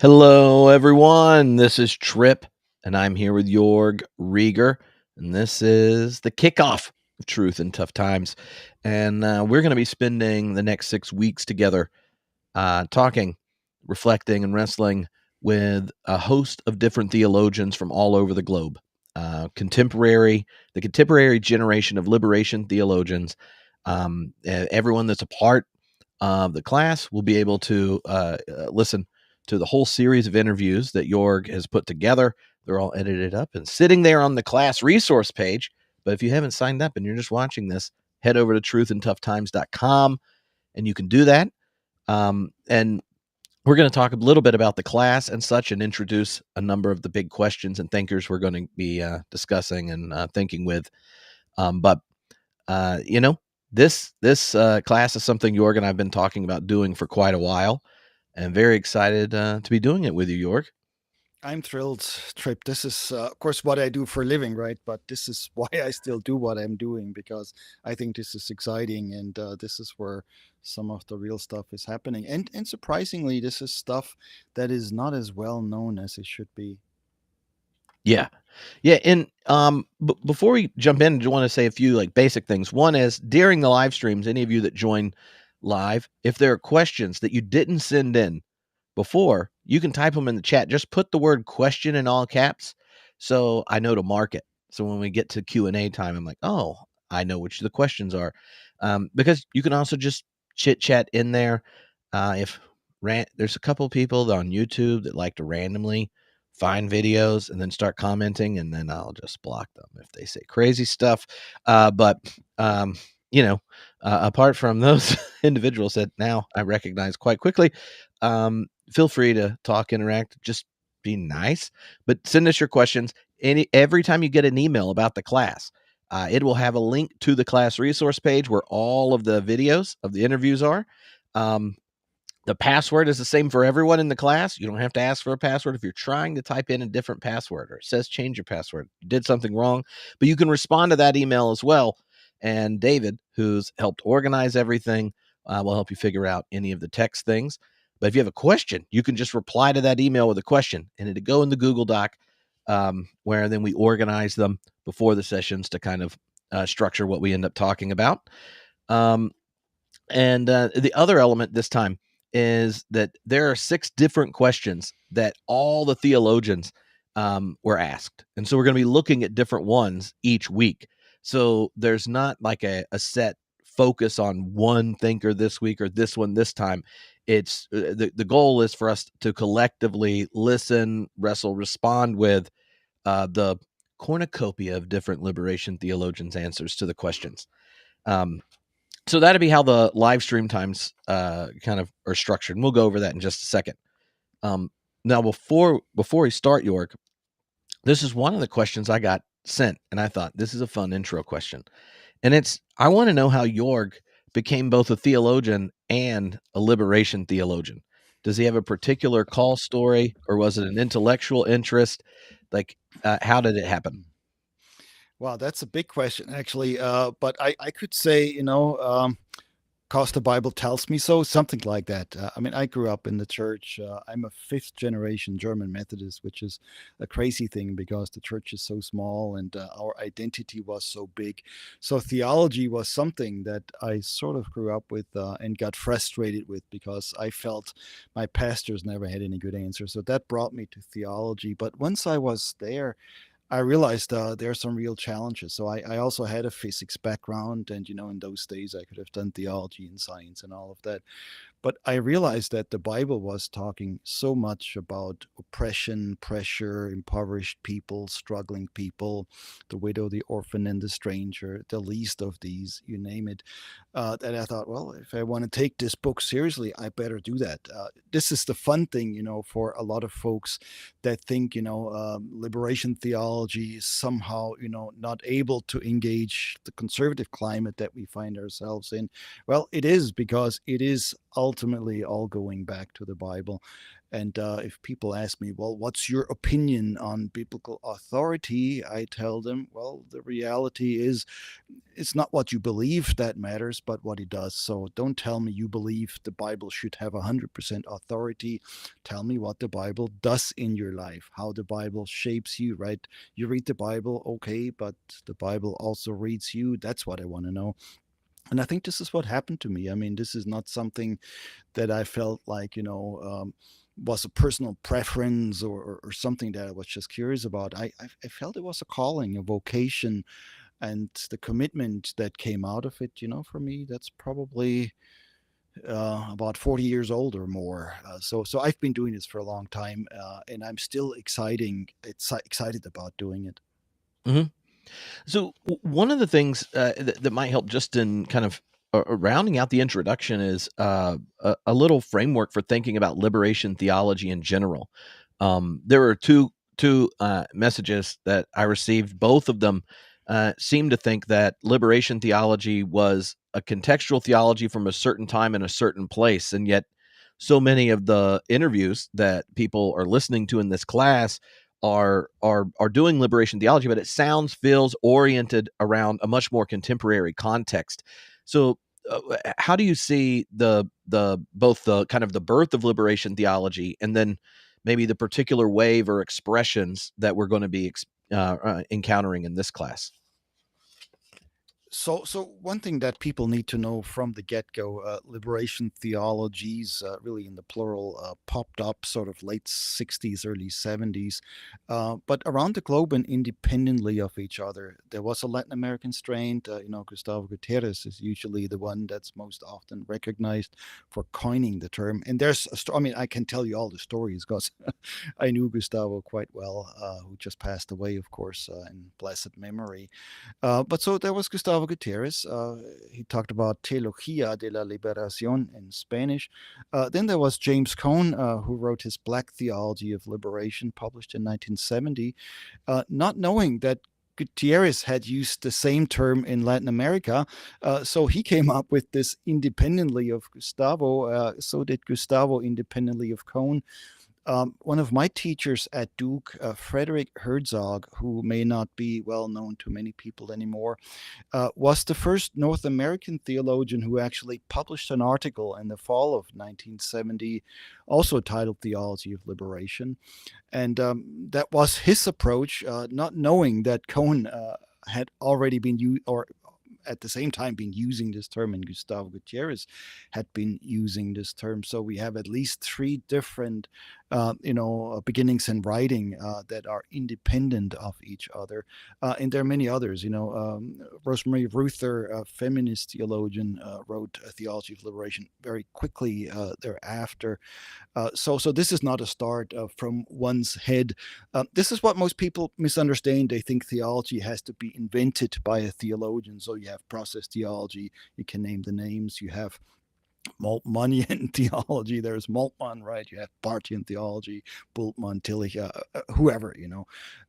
Hello, everyone. This is Trip, and I'm here with Yorg Rieger, and this is the kickoff of Truth in Tough Times. And we're going to be spending the next 6 weeks together talking, reflecting, and wrestling with a host of different theologians from all over the globe. The contemporary generation of liberation theologians. Everyone that's a part of the class will be able to listen to the whole series of interviews that Yorg has put together. They're all edited up and sitting there on the class resource page. But if you haven't signed up and you're just watching this, head over to truthandtoughtimes.com and you can do that. And we're going to talk a little bit about the class and such and introduce a number of the big questions and thinkers we're going to be discussing and thinking with. But this class is something Yorg and I've been talking about doing for quite a while, and very excited to be doing it with you, Yorg. I'm thrilled, Trip. This is, of course, what I do for a living, right? But this is why I still do what I'm doing because I think this is exciting, and this is where some of the real stuff is happening. And surprisingly, this is stuff that is not as well known as it should be. Yeah. Yeah, and before we jump in, I just want to say a few like basic things. One is during the live streams, any of you that join live, if there are questions that you didn't send in before, you can type them in the chat. Just put the word question in all caps so I know to mark it. So when we get to Q&A time, I'm like, oh, I know which the questions are. Because you can also just chit chat in there. If there's a couple people on YouTube that like to randomly find videos and then start commenting, and then I'll just block them if they say crazy stuff. But um, apart from those individuals that now I recognize quite quickly, feel free to talk, interact, just be nice, but send us your questions. Every time you get an email about the class, it will have a link to the class resource page where all of the videos of the interviews are. The password is the same for everyone in the class. You don't have to ask for a password if you're trying to type in a different password or it says change your password. You did something wrong, but you can respond to that email as well. And David, who's helped organize everything, will help you figure out any of the text things. But if you have a question, you can just reply to that email with a question, and it'll go in the Google Doc, where then we organize them before the sessions to kind of structure what we end up talking about. And the other element this time is that there are 6 different questions that all the theologians were asked. And so we're going to be looking at different ones each week. So there's not like a set focus on one thinker this week or this one this time. It's the goal is for us to collectively listen, wrestle, respond with the cornucopia of different liberation theologians' answers to the questions. So that'd be how the live stream times kind of are structured. And we'll go over that in just a second. Now, before we start, York, this is one of the questions I got sent, and I thought this is a fun intro question. And I want to know how York became both a theologian and a liberation theologian. Does he have a particular call story, or was it an intellectual interest? Like, how did it happen? Wow, that's a big question, actually. But I could say, cause the Bible tells me so, something like that. I mean, I grew up in the church. I'm a fifth generation German Methodist, which is a crazy thing because the church is so small and our identity was so big. So theology was something that I sort of grew up with and got frustrated with because I felt my pastors never had any good answers. So that brought me to theology. But once I was there, I realized there are some real challenges. So I also had a physics background, and in those days I could have done theology and science and all of that. But I realized that the Bible was talking so much about oppression, pressure, impoverished people, struggling people, the widow, the orphan, and the stranger, the least of these, you name it, that I thought, well, if I want to take this book seriously, I better do that. This is the fun thing, for a lot of folks that think, liberation theology is somehow, not able to engage the conservative climate that we find ourselves in. Well, it is because it is ultimately all going back to the Bible. And if people ask me, well, what's your opinion on biblical authority? I tell them, well, the reality is it's not what you believe that matters, but what it does. So don't tell me you believe the Bible should have 100% authority. Tell me what the Bible does in your life, how the Bible shapes you, right? You read the Bible, okay, but the Bible also reads you. That's what I want to know. And I think this is what happened to me. I mean, this is not something that I felt like, was a personal preference or something that I was just curious about. I felt it was a calling, a vocation, and the commitment that came out of it, for me, that's probably about 40 years old or more. So I've been doing this for a long time, and I'm still excited about doing it. Mhm. So one of the things that might help just in kind of rounding out the introduction is a little framework for thinking about liberation theology in general. There are two messages that I received. Both of them seem to think that liberation theology was a contextual theology from a certain time and a certain place, and yet so many of the interviews that people are listening to in this class are doing liberation theology, but it feels oriented around a much more contemporary context. So, how do you see the both the kind of the birth of liberation theology and then maybe the particular wave or expressions that we're going to be encountering in this class? So one thing that people need to know from the get-go, liberation theologies, really in the plural, popped up sort of late 60s, early 70s, but around the globe and independently of each other. There was a Latin American strain. Gustavo Gutierrez is usually the one that's most often recognized for coining the term. And there's I mean, I can tell you all the stories because I knew Gustavo quite well, who just passed away, of course, in blessed memory. But so there was Gustavo Gutierrez. He talked about Teología de la Liberación in Spanish. Then there was James Cone, who wrote his Black Theology of Liberation, published in 1970, not knowing that Gutierrez had used the same term in Latin America. So he came up with this independently of Gustavo. So did Gustavo independently of Cone. One of my teachers at Duke, Frederick Herzog, who may not be well known to many people anymore, was the first North American theologian who actually published an article in the fall of 1970, also titled Theology of Liberation. And that was his approach, not knowing that Cohen had already been used, or at the same time been using this term, and Gustavo Gutierrez had been using this term. So we have at least three different, beginnings in writing that are independent of each other. And there are many others. Rosemary Ruther, a feminist theologian, wrote a Theology of Liberation very quickly thereafter. So this is not a start from one's head. This is what most people misunderstand. They think theology has to be invented by a theologian. So you have process theology. You can name the names. You have Moltmannian theology. There's Moltmann, right? You have Barthian theology, Bultmann, Tillich, whoever.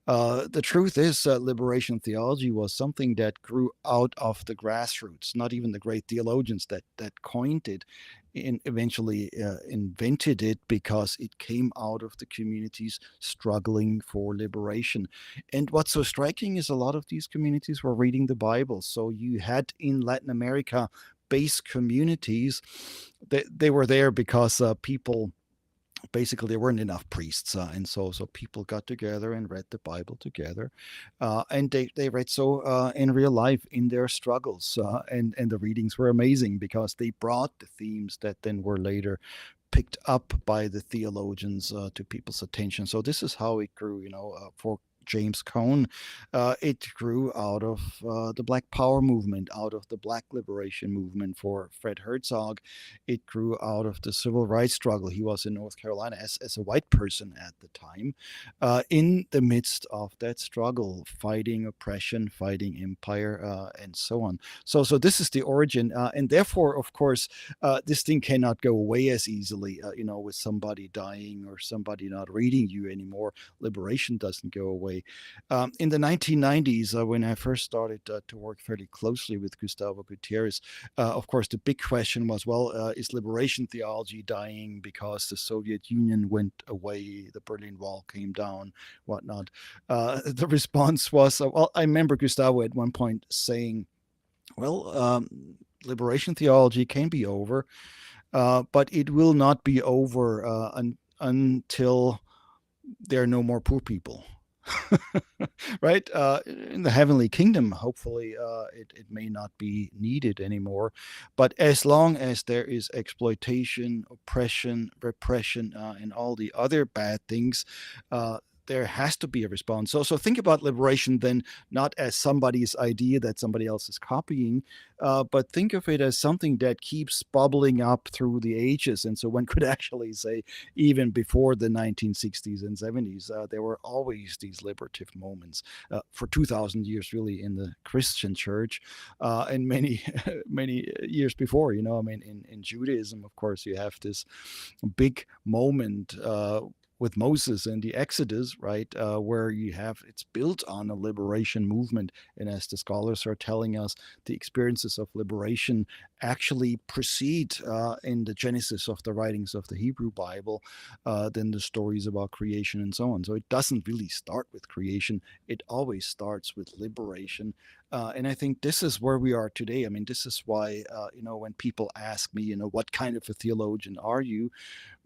The truth is, liberation theology was something that grew out of the grassroots. Not even the great theologians that coined it eventually invented it, because it came out of the communities struggling for liberation. And what's so striking is a lot of these communities were reading the Bible. So you had in Latin America base communities. They were there because people, basically there weren't enough priests, and so people got together and read the Bible together, and they read so in real life in their struggles, and the readings were amazing because they brought the themes that then were later picked up by the theologians to people's attention. So this is how it grew, for James Cone. It grew out of the Black Power movement, out of the Black Liberation movement. For Fred Herzog, it grew out of the civil rights struggle. He was in North Carolina as a white person at the time, in the midst of that struggle, fighting oppression, fighting empire, and so on. So this is the origin, and therefore, of course, this thing cannot go away as easily. With somebody dying or somebody not reading you anymore, liberation doesn't go away. say. In the 1990s, when I first started to work fairly closely with Gustavo Gutierrez, of course, the big question was, well, is liberation theology dying because the Soviet Union went away, the Berlin Wall came down, whatnot? The response was, well, I remember Gustavo at one point saying, well, liberation theology can be over, but it will not be over until there are no more poor people. Right? In the heavenly kingdom, hopefully, it may not be needed anymore. But as long as there is exploitation, oppression, repression, and all the other bad things, there has to be a response. So think about liberation then not as somebody's idea that somebody else is copying, but think of it as something that keeps bubbling up through the ages. And so one could actually say, even before the 1960s and 70s, there were always these liberative moments for 2,000 years, really, in the Christian church, and many, many years before. I mean, in Judaism, of course, you have this big moment. With Moses and the Exodus, right, where you have it's built on a liberation movement, and as the scholars are telling us, the experiences of liberation actually precede in the genesis of the writings of the Hebrew Bible, than the stories about creation and so on. So it doesn't really start with creation; it always starts with liberation. And I think this is where we are today. I mean, this is why, when people ask me, what kind of a theologian are you?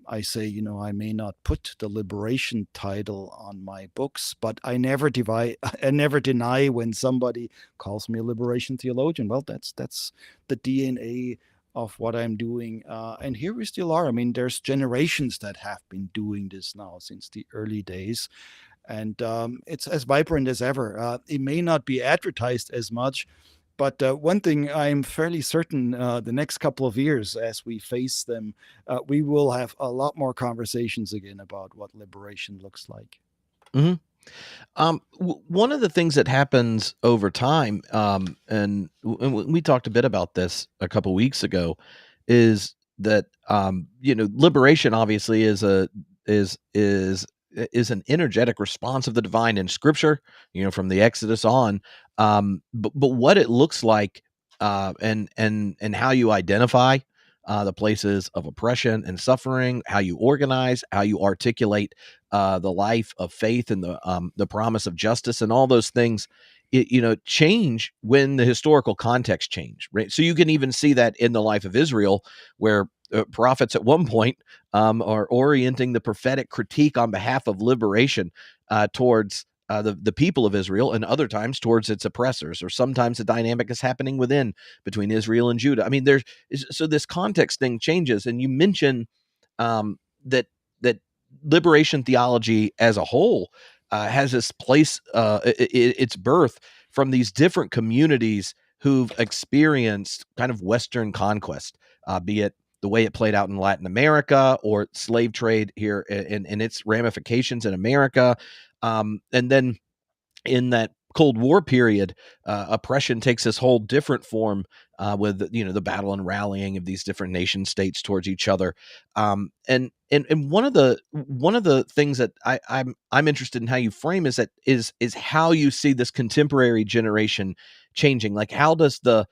I say, I may not put the liberation title on my books, but I never I never deny when somebody calls me a liberation theologian. Well, that's the DNA of what I'm doing. And here we still are. I mean, there's generations that have been doing this now since the early days. And it's as vibrant as ever. It may not be advertised as much, but one thing I'm fairly certain, the next couple of years, as we face them, we will have a lot more conversations again about what liberation looks like. Mhm. One of the things that happens over time, and we talked a bit about this a couple weeks ago, is that liberation obviously is an energetic response of the divine in Scripture, from the Exodus on. But what it looks like, and how you identify the places of oppression and suffering, how you organize, how you articulate the life of faith and the promise of justice and all those things, change when the historical context change, right? So you can even see that in the life of Israel, where prophets at one point are orienting the prophetic critique on behalf of liberation towards the people of Israel, and other times towards its oppressors, or sometimes the dynamic is happening between Israel and Judah. I mean, so this context thing changes, and you mention that liberation theology as a whole has this place, its birth from these different communities who've experienced kind of Western conquest, be it the way it played out in Latin America, or slave trade here in its ramifications in America. And then in that Cold War period, oppression takes this whole different form, with the battle and rallying of these different nation states towards each other. And one of the things that I'm interested in how you frame is how you see this contemporary generation changing. Like, how does the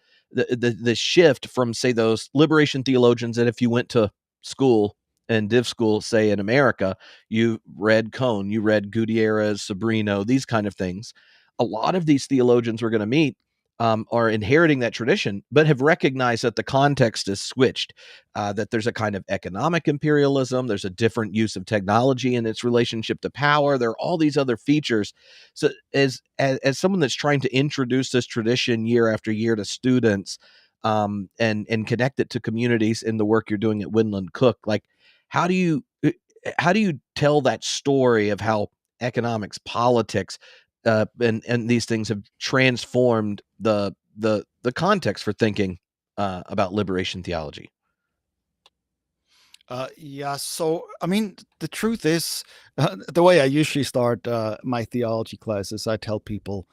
shift from, say, those liberation theologians that, if you went to school and div school, say in America, you read Cone, you read Gutierrez, Sobrino, these kind of things. A lot of these theologians we're going to meet are inheriting that tradition, but have recognized that the context is switched, that there's a kind of economic imperialism, there's a different use of technology and its relationship to power. There are all these other features. So as someone that's trying to introduce this tradition year after year to students, and connect it to communities in the work you're doing at Winland Cook, like, how do you how do you tell that story of how economics, politics, and these things have transformed the context for thinking about liberation theology? Yeah, so I mean, the truth is, the way I usually start my theology classes, I tell people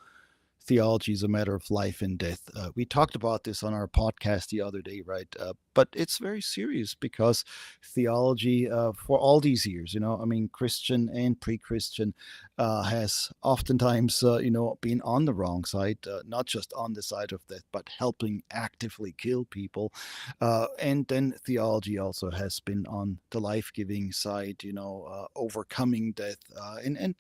theology is a matter of life and death. We talked about this on our podcast the other day, right? but it's very serious because theology for all these years, I mean, Christian and pre-Christian, has oftentimes, been on the wrong side, not just on the side of death, but helping actively kill people. And then theology also has been on the life-giving side, overcoming death, and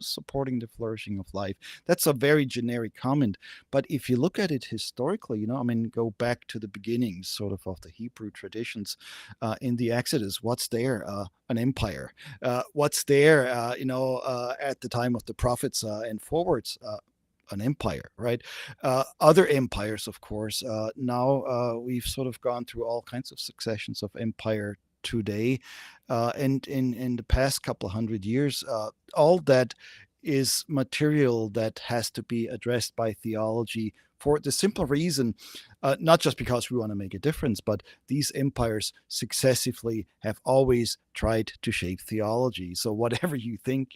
supporting the flourishing of life. That's a very generic comment, but if you look at it historically, I mean, go back to the beginnings, sort of the Hebrew traditions, in the Exodus. What's there? An empire. What's there? At the time of the prophets and forwards. An empire, right? Other empires, of course. Now we've sort of gone through all kinds of successions of empire today, and in the past couple of hundred years, all that is material that has to be addressed by theology for the simple reason, not just because we want to make a difference, but these empires successively have always tried to shape theology. So whatever you think,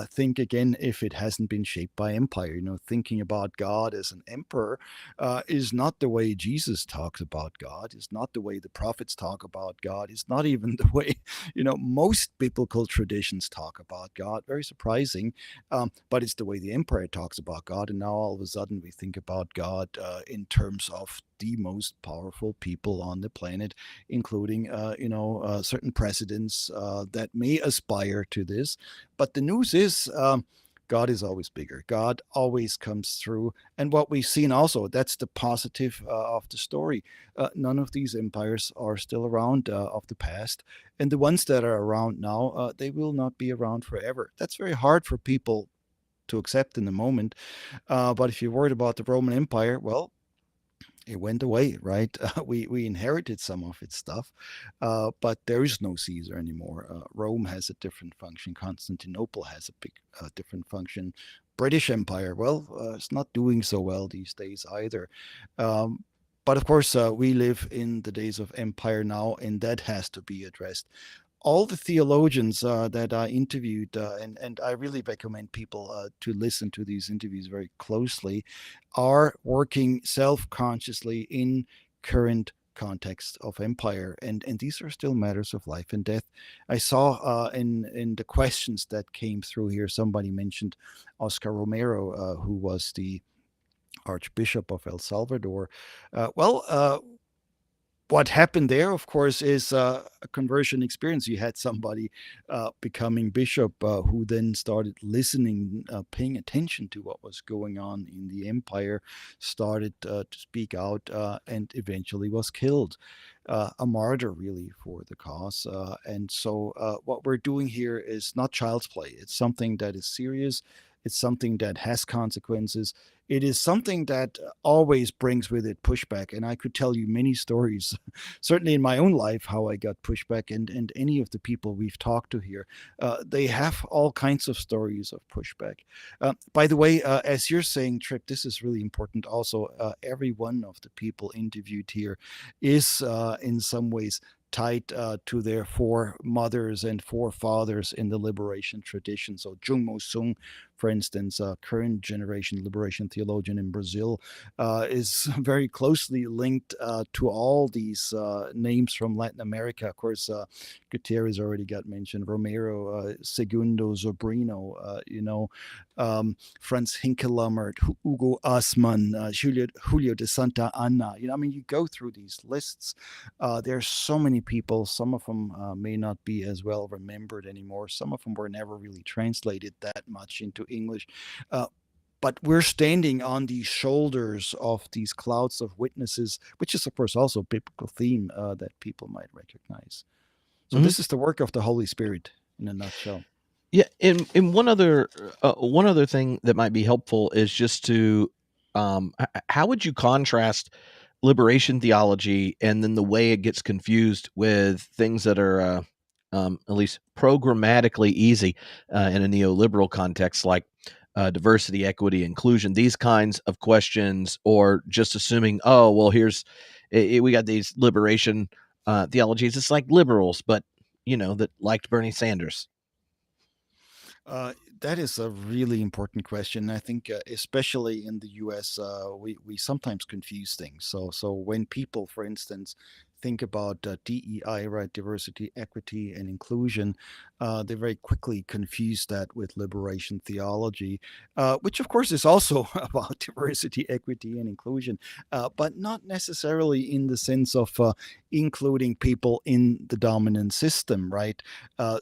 think again if it hasn't been shaped by empire. Thinking about God as an emperor is not the way Jesus talks about God, is not the way the prophets talk about God, is not even the way, most biblical traditions talk about God. Very surprising, but it's the way the empire talks about God. And now all of a sudden we think about God in terms of the most powerful people on the planet, including, certain presidents that may aspire to this. But the news is, God is always bigger. God always comes through. And what we've seen also, that's the positive of the story. None of these empires are still around of the past. And the ones that are around now, they will not be around forever. That's very hard for people to accept in the moment. But if you're worried about the Roman Empire, well, it went away, right? We inherited some of its stuff, but there is no Caesar anymore. Rome has a different function. Constantinople has a big different function. British Empire, well, it's not doing so well these days either. Um, but of course, we live in the days of empire now, and that has to be addressed. All the theologians that I interviewed, and I really recommend people to listen to these interviews very closely, are working self-consciously in current context of empire, and these are still matters of life and death. I saw in the questions that came through here, somebody mentioned Oscar Romero, who was the Archbishop of El Salvador. What happened there, of course, is a conversion experience. You had somebody becoming bishop who then started listening, paying attention to what was going on in the empire, started to speak out, and eventually was killed. A martyr, really, for the cause. And so, what we're doing here is not child's play. It's something that is serious. It's something that has consequences. It is something that always brings with it pushback. And I could tell you many stories, certainly in my own life, how I got pushback, and any of the people we've talked to here. They have all kinds of stories of pushback. By the way, as you're saying, Trip, this is really important also. Every one of the people interviewed here is in some ways tied to their foremothers and forefathers in the liberation tradition. So Jung Mo Sung, for instance, a current generation liberation theologian in Brazil, is very closely linked to all these names from Latin America. Of course, Gutierrez already got mentioned, Romero, Segundo Zobrino, Franz Hinkelamert, Hugo Assmann, Julio de Santa Anna. I mean, you go through these lists. There's so many people. Some of them may not be as well remembered anymore. Some of them were never really translated that much into English. Uh, but we're standing on the shoulders of these clouds of witnesses, which is, of course, also a biblical theme that people might recognize. So Mhm. this is the work of the Holy Spirit in a nutshell. Yeah, and one other thing that might be helpful is just to how would you contrast liberation theology and then the way it gets confused with things that are at least programmatically easy in a neoliberal context, like diversity, equity, inclusion, these kinds of questions, or just assuming, oh well, we got these liberation theologies. It's like liberals, but that liked Bernie Sanders. That is a really important question. I think, especially in the U.S., we sometimes confuse things. So when people, for instance, think about DEI, right, diversity, equity, and inclusion, they very quickly confuse that with liberation theology, which of course is also about diversity, equity, and inclusion, but not necessarily in the sense of including people in the dominant system, right?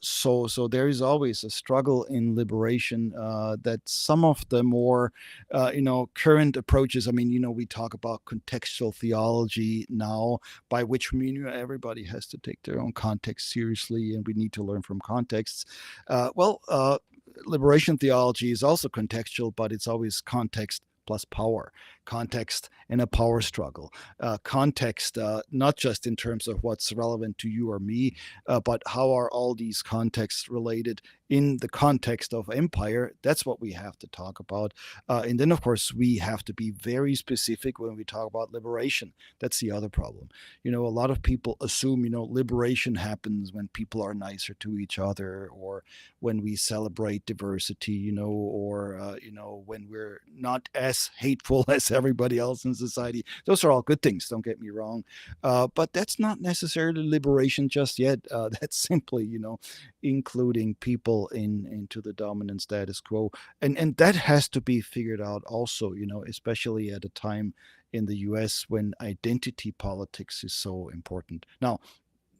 So there is always a struggle in liberation that some of the more current approaches. I mean, we talk about contextual theology now, by which we mean everybody has to take their own context seriously, and we need to learn from contexts. Liberation theology is also contextual, but it's always context plus power, context and a power struggle. Context, not just in terms of what's relevant to you or me, but how are all these contexts related in the context of empire? That's what we have to talk about. And then, of course, we have to be very specific when we talk about liberation. That's the other problem. A lot of people assume, liberation happens when people are nicer to each other, or when we celebrate diversity, or, when we're not as hateful as everybody else in society. Those are all good things, don't get me wrong. But that's not necessarily liberation just yet. That's simply, including people into the dominant status quo. And that has to be figured out also, especially at a time in the US when identity politics is so important. Now,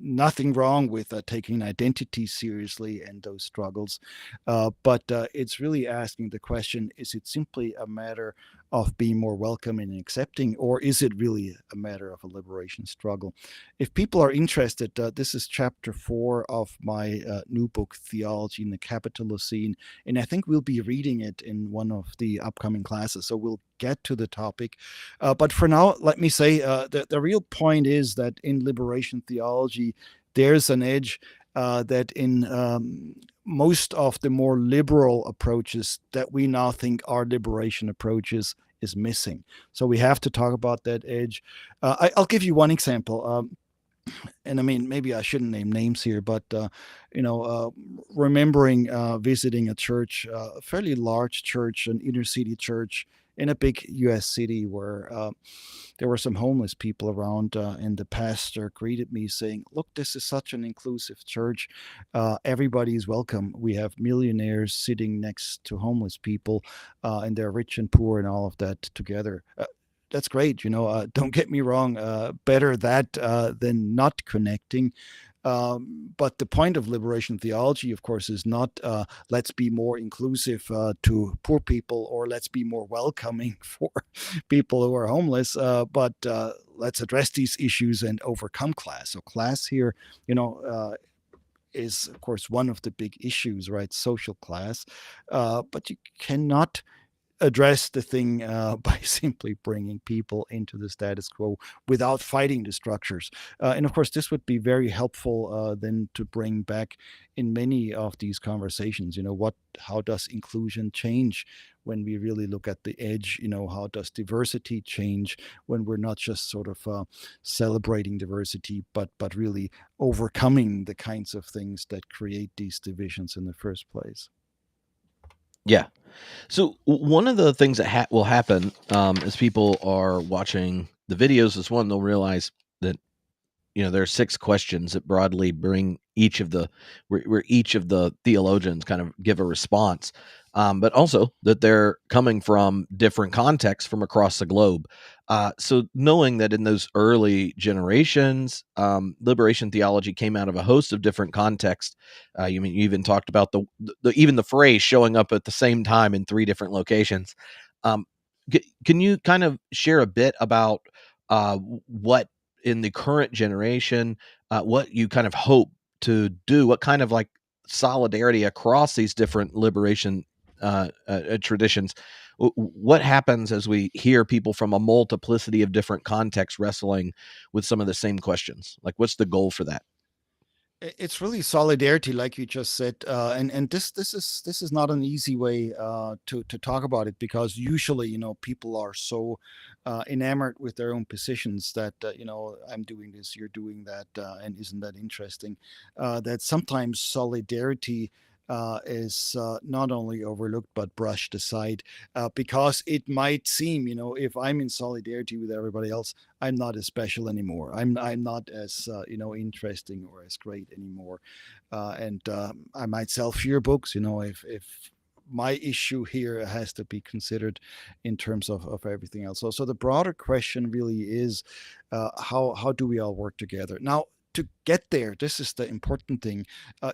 nothing wrong with taking identity seriously and those struggles. But it's really asking the question, is it simply a matter of being more welcoming and accepting, or is it really a matter of a liberation struggle? If people are interested, this is chapter 4 of my new book, Theology in the Capitalist Scene. And I think we'll be reading it in one of the upcoming classes. So we'll get to the topic. But for now, let me say the real point is that in liberation theology, there's an edge that in most of the more liberal approaches that we now think are liberation approaches is missing. So we have to talk about that edge. I'll give you one example. And I mean, maybe I shouldn't name names here, but you know, uh, remembering visiting a church, a fairly large church, an inner city church in a big U.S. city where there were some homeless people around, and the pastor greeted me saying, "Look, this is such an inclusive church. Everybody is welcome. We have millionaires sitting next to homeless people, and they're rich and poor and all of that together." That's great. Don't get me wrong. Better that than not connecting. But the point of liberation theology, of course, is not let's be more inclusive to poor people, or let's be more welcoming for people who are homeless, but let's address these issues and overcome class. So class here, is of course one of the big issues, right? Social class, but you cannot address the thing by simply bringing people into the status quo without fighting the structures. And of course, this would be very helpful then to bring back in many of these conversations. How does inclusion change when we really look at the edge? How does diversity change when we're not just sort of celebrating diversity, but really overcoming the kinds of things that create these divisions in the first place? Yeah. So one of the things that will happen as people are watching the videos is, one, they'll realize that there are 6 questions that broadly bring each of the where each of the theologians kind of give a response, but also that they're coming from different contexts from across the globe. So knowing that in those early generations, liberation theology came out of a host of different contexts. You even talked about even the phrase showing up at the same time in 3 different locations. Um, can you kind of share a bit about what in the current generation, what you kind of hope to do, what kind of like solidarity across these different liberation traditions? What happens as we hear people from a multiplicity of different contexts wrestling with some of the same questions? Like, what's the goal for that? It's really solidarity, like you just said, and this is not an easy way to talk about it, because usually people are so enamored with their own positions that I'm doing this, you're doing that, and isn't that interesting? That sometimes solidarity is not only overlooked but brushed aside, because it might seem, if I'm in solidarity with everybody else, I'm not as special anymore. I'm not as interesting or as great anymore, and I might sell fewer books. If my issue here has to be considered in terms of everything else. So the broader question really is, how do we all work together now? To get there, this is the important thing.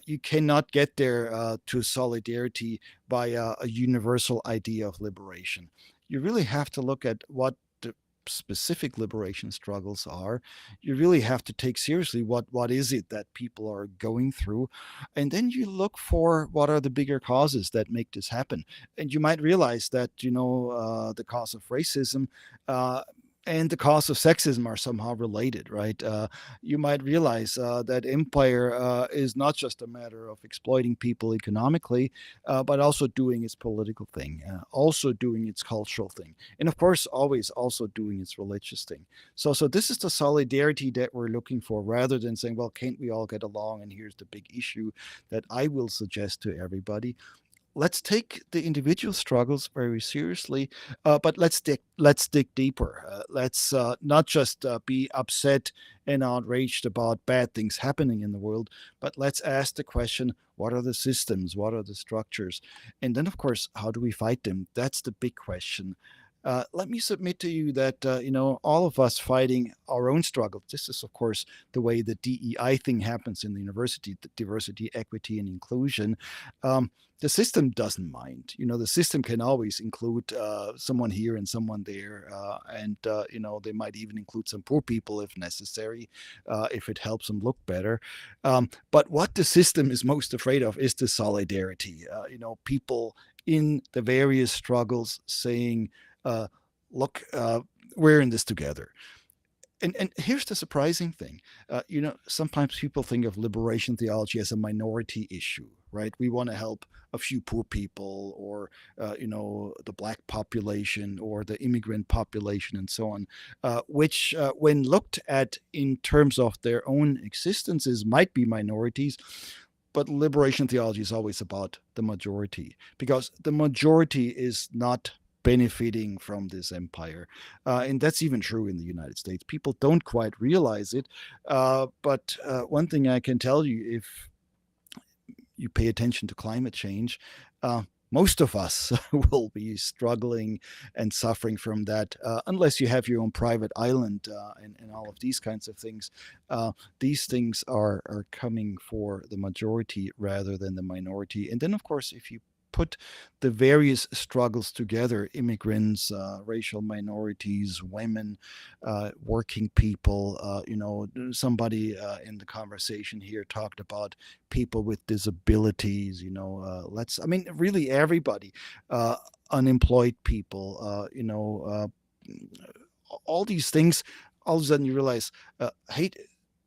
You cannot get there to solidarity by a universal idea of liberation. You really have to look at what the specific liberation struggles are. You really have to take seriously what is it that people are going through, and then you look for what are the bigger causes that make this happen. And you might realize that the cause of racism. And the cause of sexism are somehow related, right? You might realize that empire is not just a matter of exploiting people economically, but also doing its political thing, also doing its cultural thing, and of course, always also doing its religious thing. So this is the solidarity that we're looking for, rather than saying, well, can't we all get along? And here's the big issue that I will suggest to everybody: let's take the individual struggles very seriously, but let's dig deeper. Let's not just be upset and outraged about bad things happening in the world, but let's ask the question: what are the systems? What are the structures? And then, of course, how do we fight them? That's the big question. Let me submit to you that all of us fighting our own struggles. This is, of course, the way the DEI thing happens in the university: the diversity, equity, and inclusion. Um, the system doesn't mind. The system can always include someone here and someone there, and they might even include some poor people if necessary, if it helps them look better. But what the system is most afraid of is the solidarity. People in the various struggles saying, uh, "Look, we're in this together." And here's the surprising thing. Sometimes people think of liberation theology as a minority issue, right? We want to help a few poor people, or the black population, or the immigrant population, and so on, which, when looked at in terms of their own existences, might be minorities. But liberation theology is always about the majority, because the majority is not benefiting from this empire. And that's even true in the United States. People don't quite realize it. But one thing I can tell you: if you pay attention to climate change, most of us will be struggling and suffering from that, unless you have your own private island, and all of these kinds of things. These things are coming for the majority rather than the minority. And then, of course, if you put the various struggles together: immigrants, racial minorities, women, working people. Somebody in the conversation here talked about people with disabilities. Really everybody, unemployed people. All these things. All of a sudden, you realize, hey,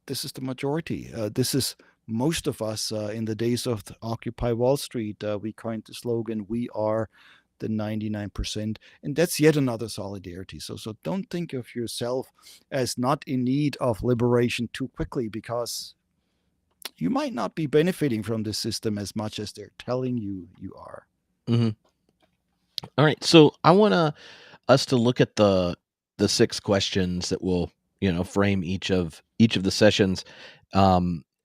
this is the majority. This is most of us. In the days of Occupy Wall Street, we coined the slogan, "We are the 99%." And that's yet another solidarity. So don't think of yourself as not in need of liberation too quickly, because you might not be benefiting from the system as much as they're telling you you are. Mhm. All right. So I want us to look at the 6 questions that will, frame each of the sessions.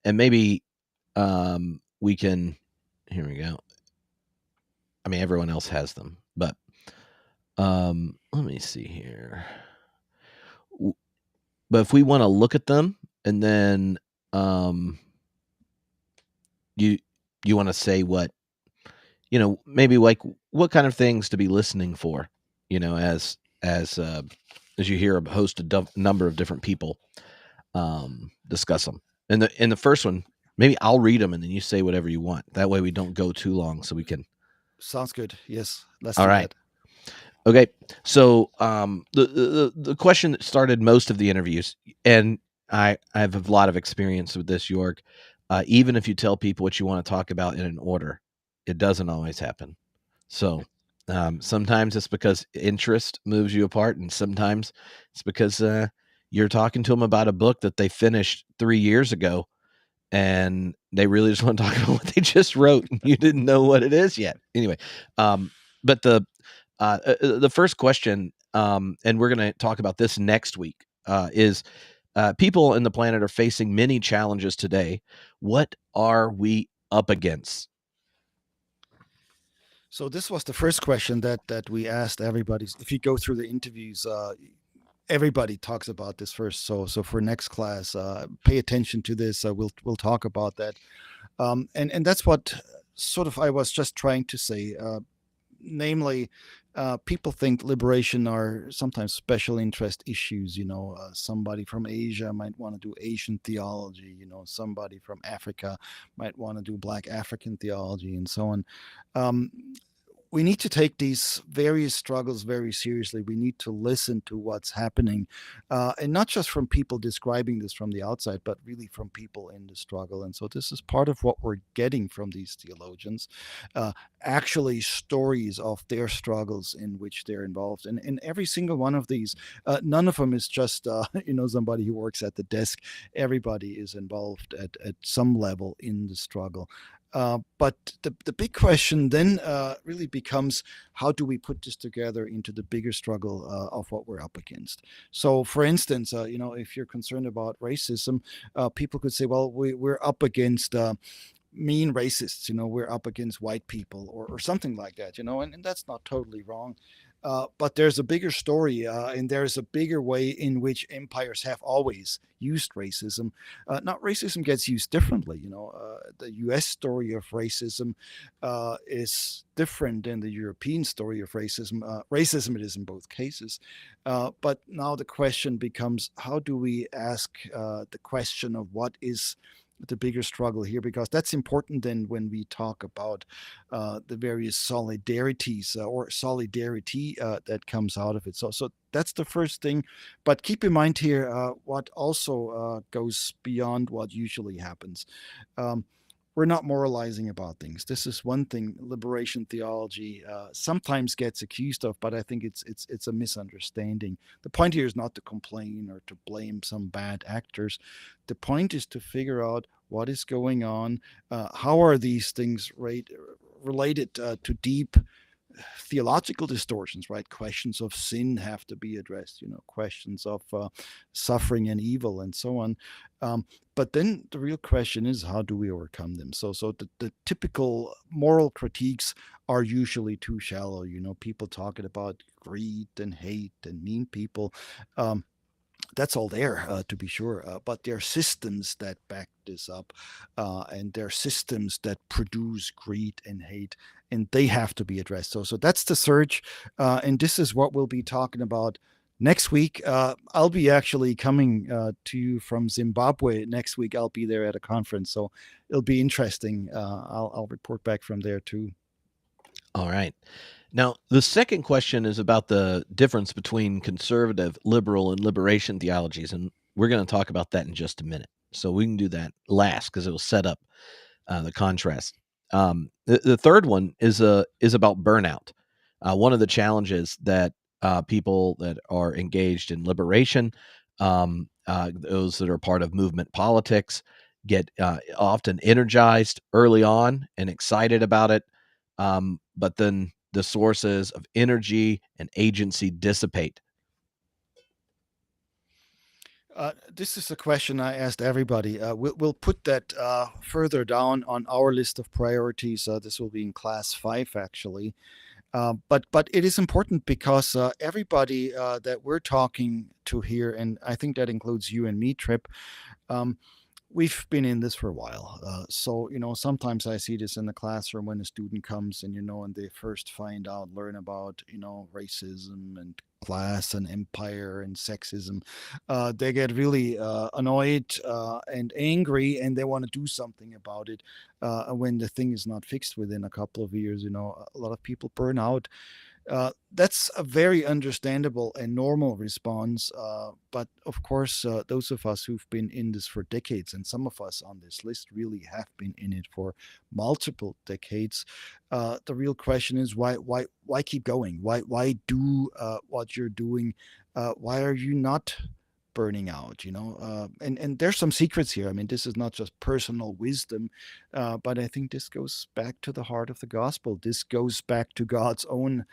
And maybe we can, here we go. I mean, everyone else has them, but let me see here. But if we want to look at them, and then you want to say what, maybe like what kind of things to be listening for, as you hear a host of number of different people discuss them. And the first one, maybe I'll read them and then you say whatever you want. That way we don't go too long, so we can. Sounds good. Yes, let's All do right. that. Okay. So the question that started most of the interviews, and I have a lot of experience with this, Yorg. Even if you tell people what you want to talk about in an order, it doesn't always happen. So sometimes it's because interest moves you apart, and sometimes it's because you're talking to them about a book that they finished 3 years ago, and they really just want to talk about what they just wrote, and you didn't know what it is yet. Anyway, but the first question, and we're going to talk about this next week, is people in the planet are facing many challenges today. What are we up against? So this was the first question that we asked everybody. If you go through the interviews, everybody talks about this first. So for next class, pay attention to this. We'll talk about that. And that's what sort of I was just trying to say. Namely, people think liberation are sometimes special interest issues. Somebody from Asia might want to do Asian theology. Somebody from Africa might want to do Black African theology, and so on. Um, we need to take these various struggles very seriously. We need to listen to what's happening, and not just from people describing this from the outside, but really from people in the struggle. And so, this is part of what we're getting from these theologians, uh, actually stories of their struggles in which they're involved. And in every single one of these, none of them is just somebody who works at the desk. Everybody is involved at some level in the struggle. But the big question then really becomes, how do we put this together into the bigger struggle of what we're up against? So, for instance, if you're concerned about racism, people could say, well, we're up against mean racists, we're up against white people, or something like that, and that's not totally wrong. But there's a bigger story, and there's a bigger way in which empires have always used racism. Now, racism gets used differently. The U.S. story of racism is different than the European story of racism. Racism it is in both cases. But now the question becomes, how do we ask the question of what is the bigger struggle here, because that's important then when we talk about the various solidarities or solidarity that comes out of it. So that's the first thing. But keep in mind here what also goes beyond what usually happens. Um, we're not moralizing about things. This is one thing liberation theology sometimes gets accused of, but I think it's a misunderstanding. The point here is not to complain or to blame some bad actors. The point is to figure out what is going on. How are these things related to deep theological distortions, right? Questions of sin have to be addressed, questions of suffering and evil and so on. But then the real question is, how do we overcome them? So the typical moral critiques are usually too shallow. People talking about greed and hate and mean people. That's all there, to be sure. But there are systems that back this up, and there are systems that produce greed and hate, and they have to be addressed. So that's the search, and this is what we'll be talking about next week. I'll be actually coming to you from Zimbabwe next week. I'll be there at a conference, so it'll be interesting. I'll report back from there too. All right. Now, the second question is about the difference between conservative, liberal, and liberation theologies, and we're going to talk about that in just a minute. So we can do that last because it will set up the contrast. The third one is about burnout. One of the challenges that people that are engaged in liberation, those that are part of movement politics, get often energized early on and excited about it, but then the sources of energy and agency dissipate. This is a question I asked everybody. We'll put that further down on our list of priorities. This will be in class 5, actually. But it is important because everybody that we're talking to here, and I think that includes you and me, Trip, um, we've been in this for a while. So, sometimes I see this in the classroom when a student comes and they first learn about, racism and class and empire and sexism. They get really annoyed and angry, and they want to do something about it. When the thing is not fixed within a couple of years, a lot of people burn out. That's a very understandable and normal response. But of course, those of us who've been in this for decades, and some of us on this list really have been in it for multiple decades, the real question is, why keep going? Why do what you're doing? Why are you not burning out, and there's some secrets here. I mean, this is not just personal wisdom, but I think this goes back to the heart of the gospel. This goes back to God's own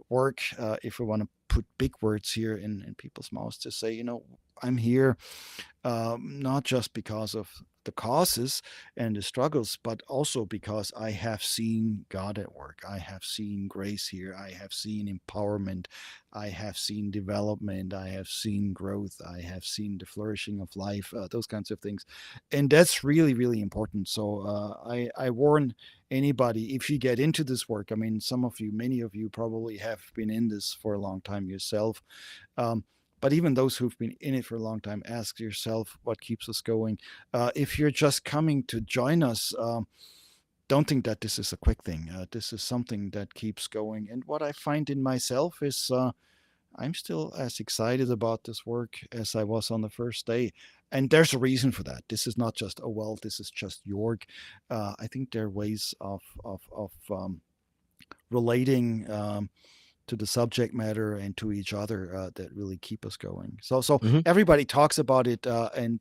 work, if we want to put big words here in people's mouths, to say, I'm here not just because of the causes and the struggles, but also because I have seen God at work. I have seen grace here. I have seen empowerment. I have seen development. I have seen growth. I have seen the flourishing of life, those kinds of things. And that's really, really important. So I warn anybody, if you get into this work, I mean, some of you, many of you probably have been in this for a long time yourself. Um, but even those who've been in it for a long time, ask yourself what keeps us going. If you're just coming to join us, don't think that this is a quick thing. This is something that keeps going. And what I find in myself is I'm still as excited about this work as I was on the first day. And there's a reason for that. This is not just, oh, well, this is just Yorg. I think there are ways of relating to the subject matter and to each other that really keep us going. So Hmm. everybody talks about it, and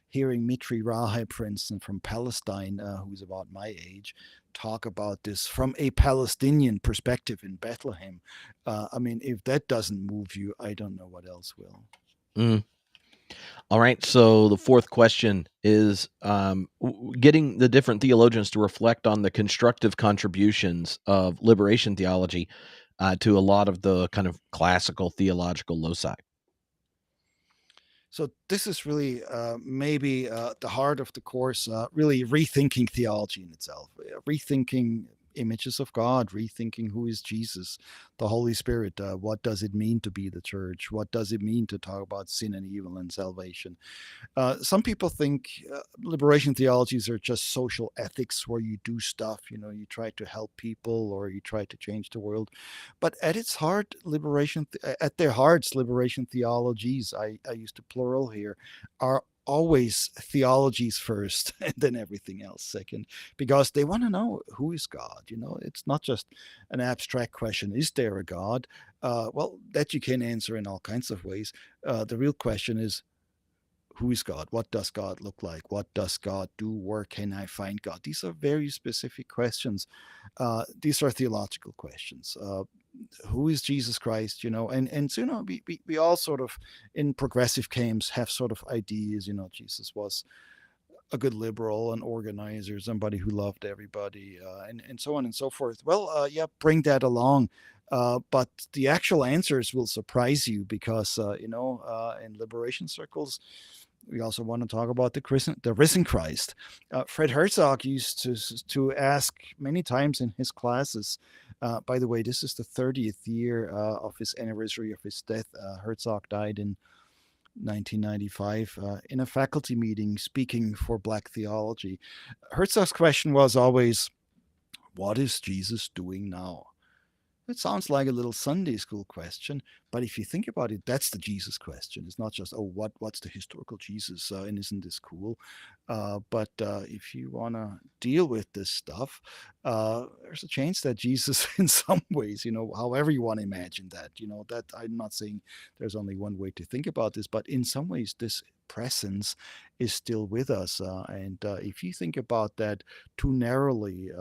hearing Mitri Raheb, for instance, from Palestine, who's about my age, talk about this from a Palestinian perspective in Bethlehem. I mean, if that doesn't move you, I don't know what else will. Mm. All right. So the fourth question is getting the different theologians to reflect on the constructive contributions of liberation theology to a lot of the kind of classical theological loci. So this is really maybe the heart of the course, really rethinking theology in itself, rethinking images of God, rethinking who is Jesus, the Holy Spirit. What does it mean to be the church? What does it mean to talk about sin and evil and salvation? Some people think liberation theologies are just social ethics where you do stuff, you try to help people or you try to change the world. But at its heart, at their hearts, liberation theologies, I used to plural here, are always theologies first and then everything else second, because they want to know who is God. It's not just an abstract question, is there a God? Well, that you can answer in all kinds of ways. The real question is, who is God? What does God look like? What does God do? Where can I find God? These are very specific questions. These are theological questions. Who is Jesus Christ? And so, we all sort of in progressive camps have sort of ideas. Jesus was a good liberal, an organizer, somebody who loved everybody, and so on and so forth. Well, yeah, bring that along. But the actual answers will surprise you because, in liberation circles, we also want to talk about the risen Christ. Fred Herzog used to ask many times in his classes. By the way, this is the 30th year of his anniversary of his death. Herzog died in 1995 in a faculty meeting speaking for Black theology. Herzog's question was always, "What is Jesus doing now?" It sounds like a little Sunday school question, but if you think about it, that's the Jesus question. It's not just, oh, what's the historical Jesus, and isn't this cool? But if you want to deal with this stuff, there's a chance that Jesus, in some ways, however you want to imagine that, that I'm not saying there's only one way to think about this, but in some ways, this presence is still with us. And if you think about that too narrowly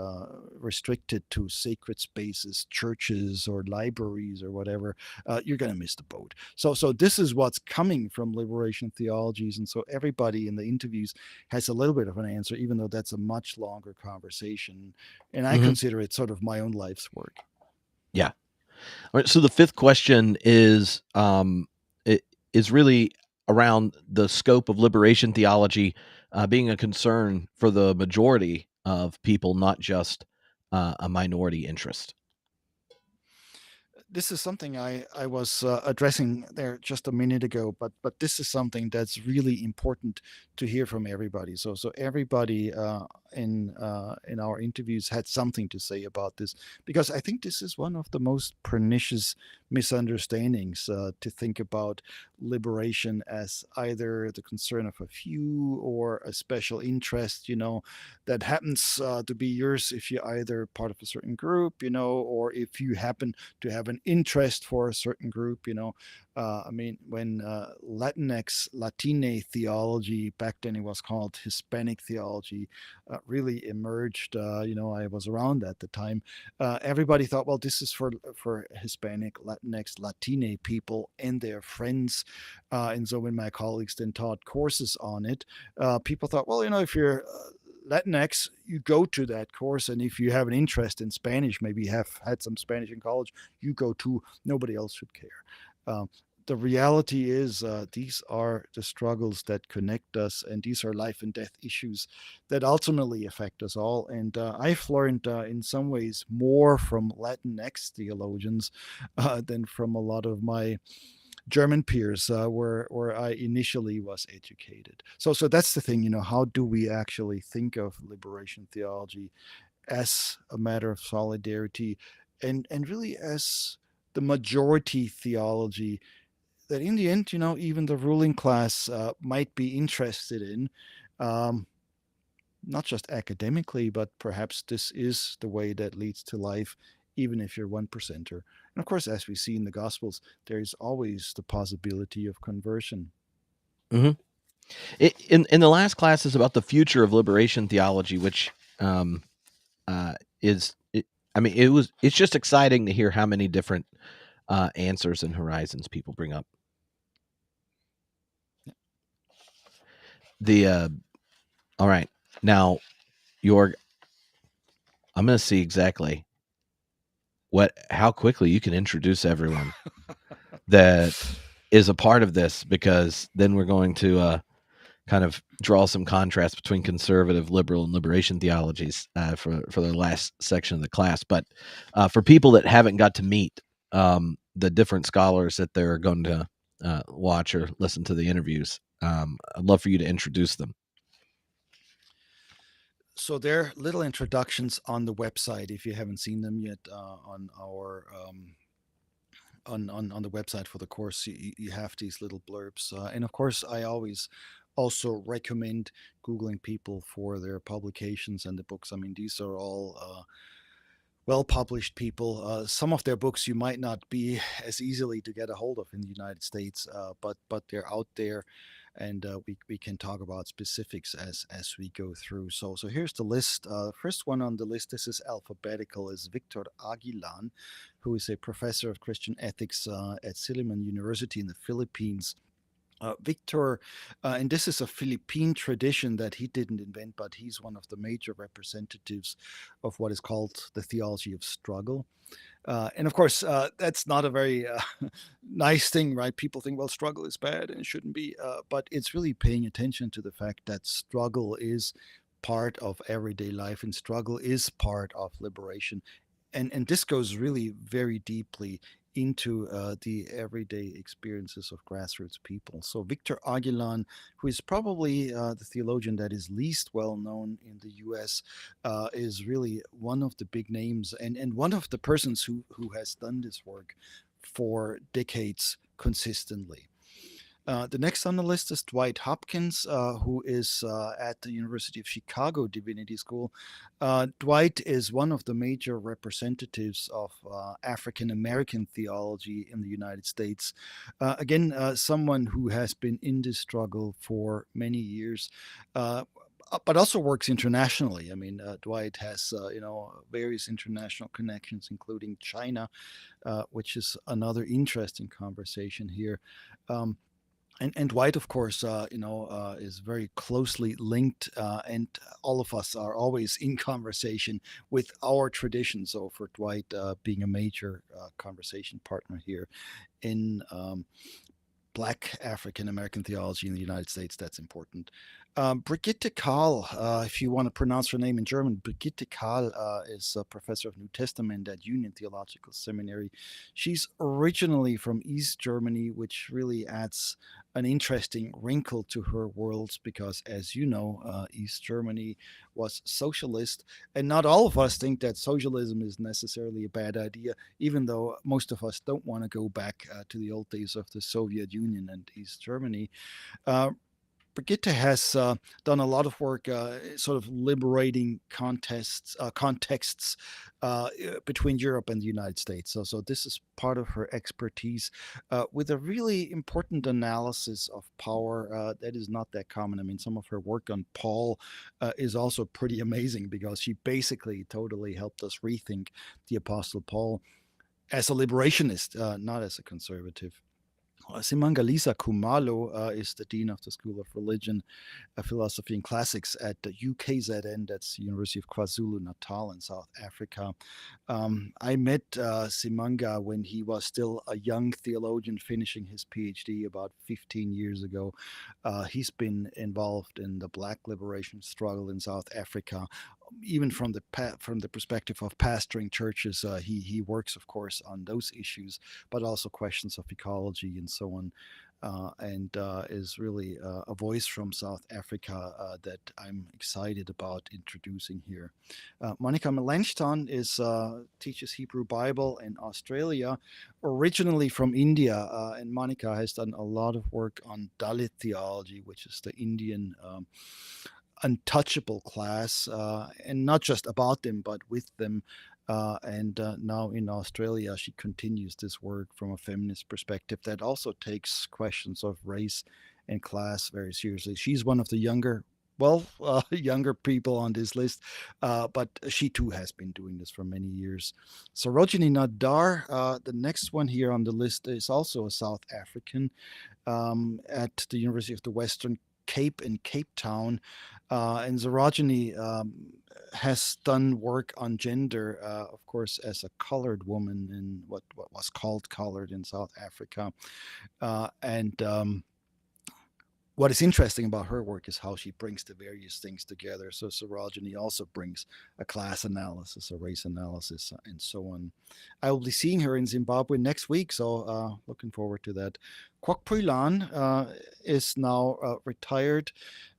restricted to sacred spaces, churches or libraries or whatever, you're going to miss the boat. So this is what's coming from liberation theologies, and so everybody in the interviews has a little bit of an answer, even though that's a much longer conversation. And I Hmm. consider it sort of my own life's work. Yeah. All right. So the fifth question it is really around the scope of liberation theology being a concern for the majority of people, not just a minority interest. This is something I was addressing there just a minute ago, but this is something that's really important to hear from everybody. So everybody in our interviews had something to say about this, because I think this is one of the most pernicious misunderstandings, to think about liberation as either the concern of a few or a special interest, that happens to be yours if you're either part of a certain group, or if you happen to have an an interest for a certain group. I mean, when Latinx, Latine theology, back then it was called Hispanic theology, really emerged. I was around at the time. Everybody thought, well, this is for Hispanic, Latinx, Latine people and their friends. And so when my colleagues then taught courses on it, people thought, well, if you're Latinx, you go to that course, and if you have an interest in Spanish, maybe you have had some Spanish in college, you go too. Nobody else should care. The reality is, these are the struggles that connect us, and these are life and death issues that ultimately affect us all. And I've learned in some ways more from Latinx theologians than from a lot of my German peers, where I initially was educated. So that's the thing. How do we actually think of liberation theology as a matter of solidarity, and really as the majority theology that in the end, even the ruling class might be interested in, um, not just academically, but perhaps this is the way that leads to life, even if you're one percenter. And of course, as we see in the Gospels, there is always the possibility of conversion. Hmm. In the last class is about the future of liberation theology, which um, is it, I mean it's just exciting to hear how many different answers and horizons people bring up. The all right, now, Yorg, I'm going to see exactly how quickly you can introduce everyone that is a part of this, because then we're going to kind of draw some contrast between conservative, liberal, and liberation theologies for the last section of the class. But for people that haven't got to meet the different scholars that they're going to watch or listen to the interviews, I'd love for you to introduce them. So there are little introductions on the website if you haven't seen them yet, on our on the website for the course. You have these little blurbs, and of course I always also recommend googling people for their publications and the books. I mean, these are all well published people. Some of their books you might not be as easily to get a hold of in the United States, but they're out there, and we can talk about specifics as we go through. So here's the list. First one on the list, this is alphabetical, is Victor Aguilan, who is a professor of Christian ethics at Silliman University in the Philippines. Victor, and this is a Philippine tradition that he didn't invent, but he's one of the major representatives of what is called the theology of struggle. And of course, that's not a very nice thing, right? People think, well, struggle is bad and it shouldn't be. But it's really paying attention to the fact that struggle is part of everyday life and struggle is part of liberation. And this goes really very deeply into the everyday experiences of grassroots people. So Victor Aguilan, who is probably the theologian that is least well known in the U.S., is really one of the big names, and one of the persons who has done this work for decades consistently. The next on the list is Dwight Hopkins, who is at the University of Chicago Divinity School. Dwight is one of the major representatives of African American theology in the United States. Again, someone who has been in this struggle for many years. But also works internationally. I mean, Dwight has various international connections, including China, which is another interesting conversation here. Um, and White, of course, is very closely linked, and all of us are always in conversation with our tradition. So for Dwight being a major conversation partner here in Black African American theology in the United States, that's important. Brigitte Kahl, if you want to pronounce her name in German, Brigitte Kahl is a professor of New Testament at Union Theological Seminary. She's originally from East Germany, which really adds an interesting wrinkle to her worlds because, as you know, East Germany was socialist, and not all of us think that socialism is necessarily a bad idea, even though most of us don't want to go back to the old days of the Soviet Union and East Germany. Uh, Brigitte has done a lot of work, sort of liberating contexts between Europe and the United States. So this is part of her expertise, with a really important analysis of power that is not that common. I mean, some of her work on Paul is also pretty amazing because she basically totally helped us rethink the Apostle Paul as a liberationist, not as a conservative. Simangalisa Kumalo is the Dean of the School of Religion, Philosophy and Classics at the UKZN, that's University of KwaZulu Natal in South Africa. I met Simanga when he was still a young theologian finishing his PhD about 15 years ago. He's been involved in the Black liberation struggle in South Africa. Even from the perspective of pastoring churches, he works, of course, on those issues, but also questions of ecology and so on, and is really a voice from South Africa that I'm excited about introducing here. Monica Melanchthon teaches Hebrew Bible in Australia, originally from India, and Monica has done a lot of work on Dalit theology, which is the Indian untouchable class, and not just about them, but with them. And now in Australia, she continues this work from a feminist perspective that also takes questions of race and class very seriously. She's one of the younger people on this list, but she too has been doing this for many years. Sarojini Nadar, the next one here on the list, is also a South African, at the University of the Western Cape in Cape Town. And Sarojini has done work on gender, of course, as a colored woman in what was called colored in South Africa. And what is interesting about her work is how she brings the various things together. So Sarojini also brings a class analysis, a race analysis, and so on. I will be seeing her in Zimbabwe next week, so looking forward to that. Kwok Puilan is now retired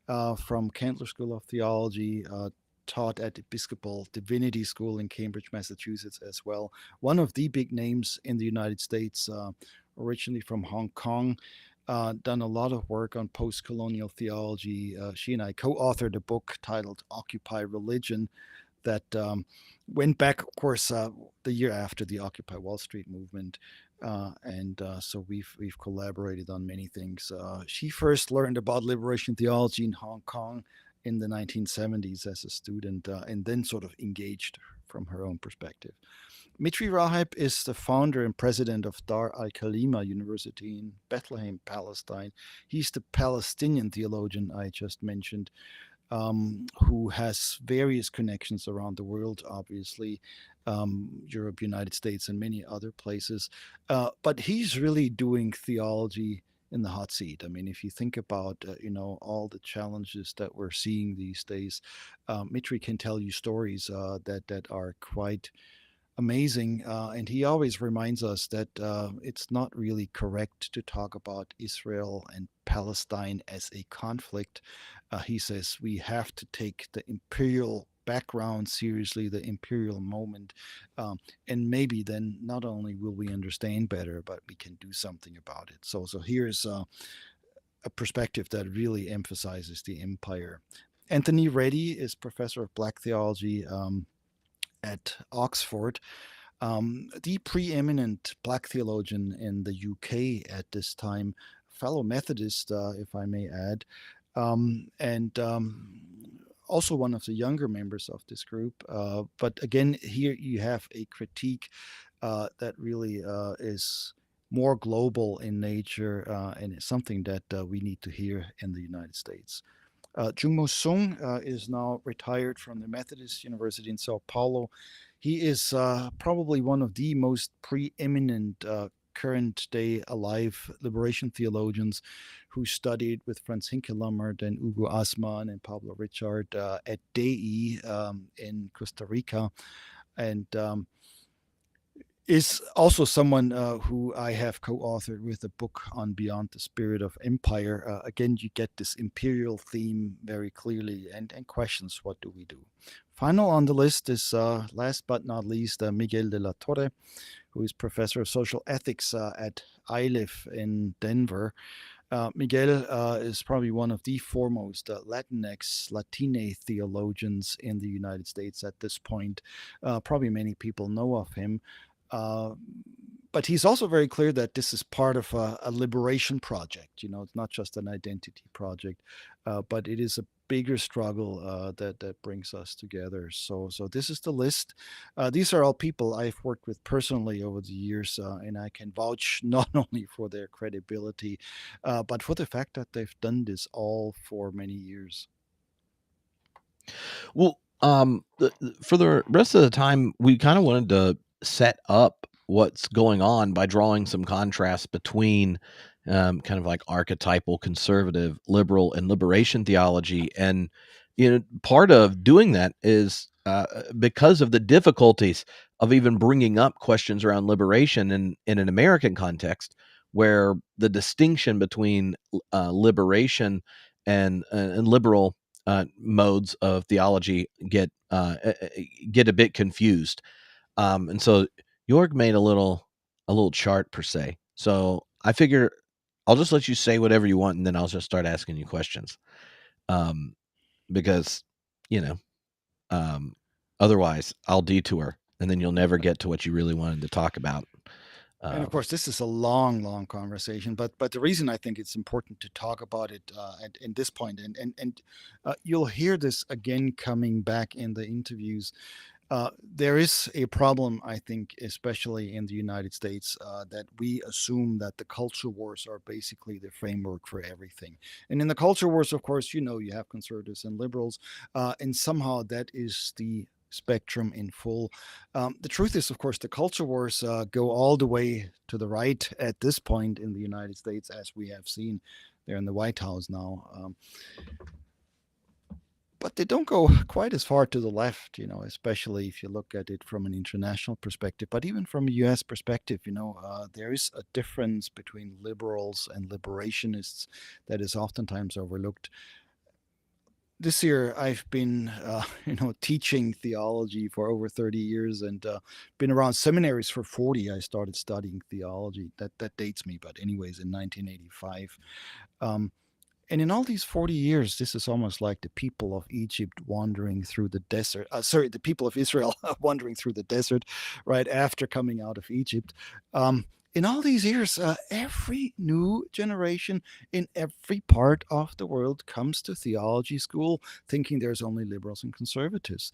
from Candler School of Theology, taught at Episcopal Divinity School in Cambridge, Massachusetts as well. One of the big names in the United States, originally from Hong Kong. Done a lot of work on post-colonial theology. She and I co-authored a book titled Occupy Religion that went back, of course, the year after the Occupy Wall Street movement. And so we've collaborated on many things. She first learned about liberation theology in Hong Kong in the 1970s as a student, and then sort of engaged from her own perspective. Mitri Raheb is the founder and president of Dar al Kalima University in Bethlehem, Palestine. He's the Palestinian theologian I just mentioned, who has various connections around the world, obviously, Europe, United States, and many other places. But he's really doing theology in the hot seat. I mean, if you think about all the challenges that we're seeing these days, Mitri can tell you stories that are quite amazing. And he always reminds us that it's not really correct to talk about Israel and Palestine as a conflict. He says we have to take the imperial background seriously, the imperial moment, and maybe then not only will we understand better, but we can do something about it. So here's a perspective that really emphasizes the empire. Anthony Reddy is professor of Black theology at Oxford, the preeminent Black theologian in the UK at this time, fellow Methodist, if I may add, and also one of the younger members of this group. But again, here you have a critique that really is more global in nature, and it's something that we need to hear in the United States. Jungmo Sung is now retired from the Methodist University in Sao Paulo. He is probably one of the most preeminent current day alive liberation theologians who studied with Franz Hinkelamert and Ugo Asman and Pablo Richard at DEI in Costa Rica. And is also someone who I have co-authored with a book on Beyond the Spirit of Empire. Again, you get this imperial theme very clearly and questions, what do we do? Final on the list is, last but not least, Miguel de la Torre, who is professor of social ethics at ILIF in Denver. Miguel is probably one of the foremost Latine theologians in the United States at this point. Probably many people know of him. Uh, but he's also very clear that this is part of a liberation project. You know, it's not just an identity project, but it is a bigger struggle that brings us together. So this is the list. These are all people I've worked with personally over the years, and I can vouch not only for their credibility, but for the fact that they've done this all for many years. Well, for the rest of the time, we kind of wanted to set up what's going on by drawing some contrasts between kind of like archetypal conservative, liberal, and liberation theology. And part of doing that is because of the difficulties of even bringing up questions around liberation in an American context, where the distinction between liberation and liberal modes of theology get a bit confused. And so Yorg made a little chart per se. So I figure I'll just let you say whatever you want, and then I'll just start asking you questions. Um, because you know, um, otherwise I'll detour, and then you'll never get to what you really wanted to talk about. And of Um, course, this is a long, long conversation. But the reason I think it's important to talk about it at this point, and you'll hear this again coming back in the interviews. There is a problem, I think, especially in the United States, that we assume that the culture wars are basically the framework for everything. And in the culture wars, of course, you know, you have conservatives and liberals, and somehow that is the spectrum in full. The truth is, of course, the culture wars go all the way to the right at this point in the United States, as we have seen. They're in the White House now. But they don't go quite as far to the left, you know, especially if you look at it from an international perspective. But even from a US perspective, you know, there is a difference between liberals and liberationists that is oftentimes overlooked. This year, I've been, you know, teaching theology for over 30 years and been around seminaries for 40. I started studying theology. That dates me, but anyways, in 1985. Um, and in all these 40 years, this is almost like the people of Egypt wandering through the desert. Sorry, the people of Israel wandering through the desert right after coming out of Egypt. In all these years, every new generation in every part of the world comes to theology school thinking there's only liberals and conservatives,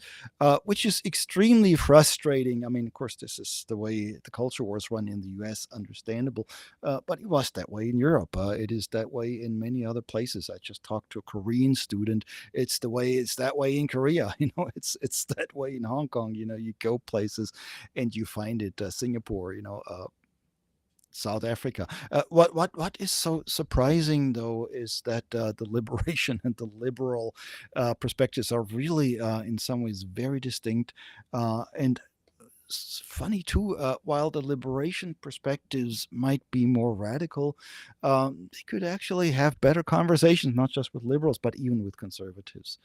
which is extremely frustrating. I mean, of course, this is the way the culture wars run in the US, understandable, but it was that way in Europe. It is that way in many other places. I just talked to a Korean student. It's that way in Korea. You know, it's that way in Hong Kong. You know, you go places and you find it. Singapore. You know. South Africa. What is so surprising though is that the liberation and the liberal perspectives are really, in some ways, very distinct, and funny too. While the liberation perspectives might be more radical, they could actually have better conversations, not just with liberals, but even with conservatives.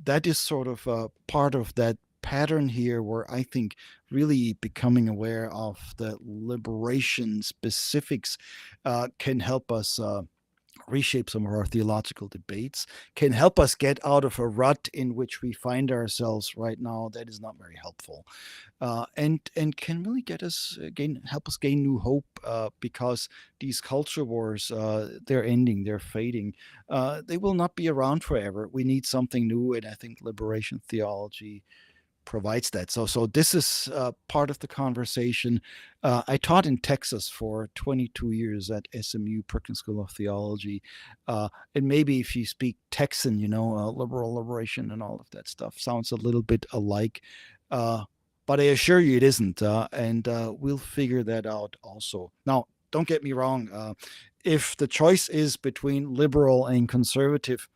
That is sort of part of that pattern here where I think really becoming aware of the liberation specifics can help us reshape some of our theological debates, can help us get out of a rut in which we find ourselves right now that is not very helpful, and can really get us help us gain new hope, because these culture wars, they're ending, they're fading, they will not be around forever. We need something new, and I think liberation theology provides that. So this is part of the conversation. I taught in Texas for 22 years at SMU Perkins School of Theology, and maybe if you speak Texan, you know, liberal liberation and all of that stuff sounds a little bit alike. Uh, but I assure you it isn't, and we'll figure that out also. Now, don't get me wrong. If the choice is between liberal and conservative,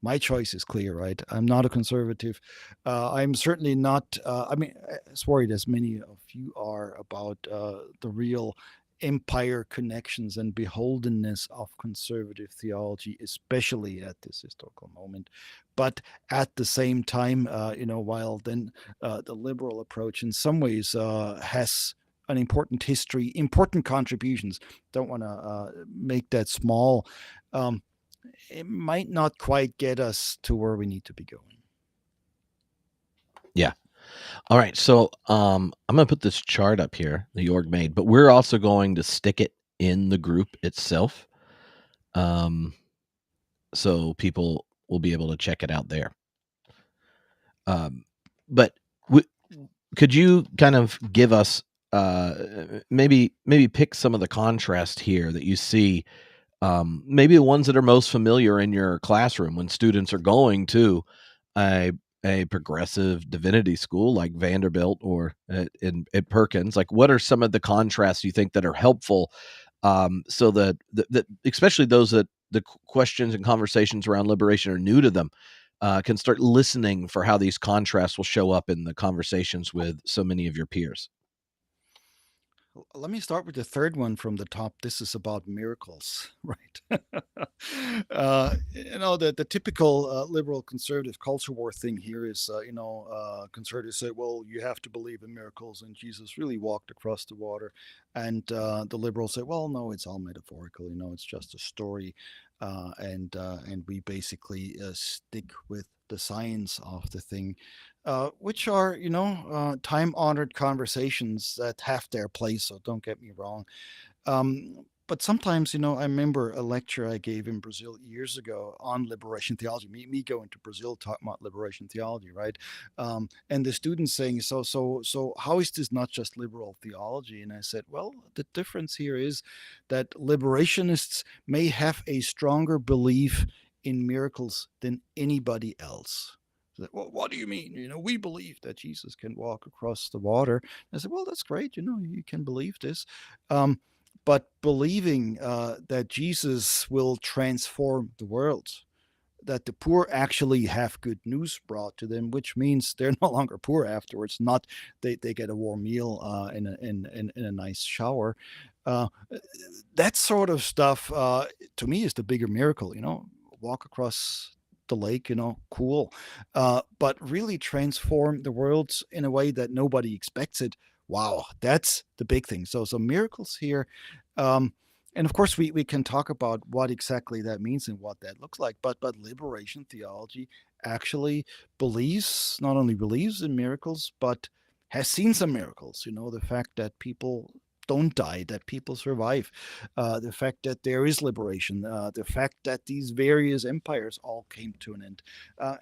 my choice is clear, right? I'm not a conservative. I'm certainly not, I mean, as worried as many of you are about the real empire connections and beholdenness of conservative theology, especially at this historical moment. But at the same time, you know, while then the liberal approach in some ways has an important history, important contributions. Don't want to make that small. Um, it might not quite get us to where we need to be going. Yeah. All right. So I'm gonna put this chart up here that Yorg made, but we're also going to stick it in the group itself. Um, so people will be able to check it out there. But could you kind of give us maybe pick some of the contrast here that you see, maybe the ones that are most familiar in your classroom when students are going to a progressive divinity school like Vanderbilt or at Perkins? Like, what are some of the contrasts you think that are helpful, so that especially those that the questions and conversations around liberation are new to them, can start listening for how these contrasts will show up in the conversations with so many of your peers? Let me start with the third one from the top. This is about miracles, right? The typical liberal conservative culture war thing here is, conservatives say, well, you have to believe in miracles, and Jesus really walked across the water. And the liberals say, well, no, it's all metaphorical. It's just a story, and we basically stick with the science of the thing, which are, time-honored conversations that have their place. So don't get me wrong. But sometimes, I remember a lecture I gave in Brazil years ago on liberation theology. Me going to Brazil talking about liberation theology, right? And the students saying, so how is this not just liberal theology? And I said, well, the difference here is that liberationists may have a stronger belief in miracles than anybody else. Well, what do you mean? We believe that Jesus can walk across the water. I said, well, that's great. You can believe this. But believing that Jesus will transform the world, that the poor actually have good news brought to them, which means they're no longer poor afterwards. Not they get a warm meal in a nice shower. Uh, that sort of stuff to me is the bigger miracle. Walk across the lake, cool, but really transform the world in a way that nobody expects it. Wow, that's the big thing. So miracles here. Um, and of course, we can talk about what exactly that means and what that looks like. But liberation theology actually not only believes in miracles, but has seen some miracles. The fact that people don't die, that people survive, the fact that there is liberation, the fact that these various empires all came to an end.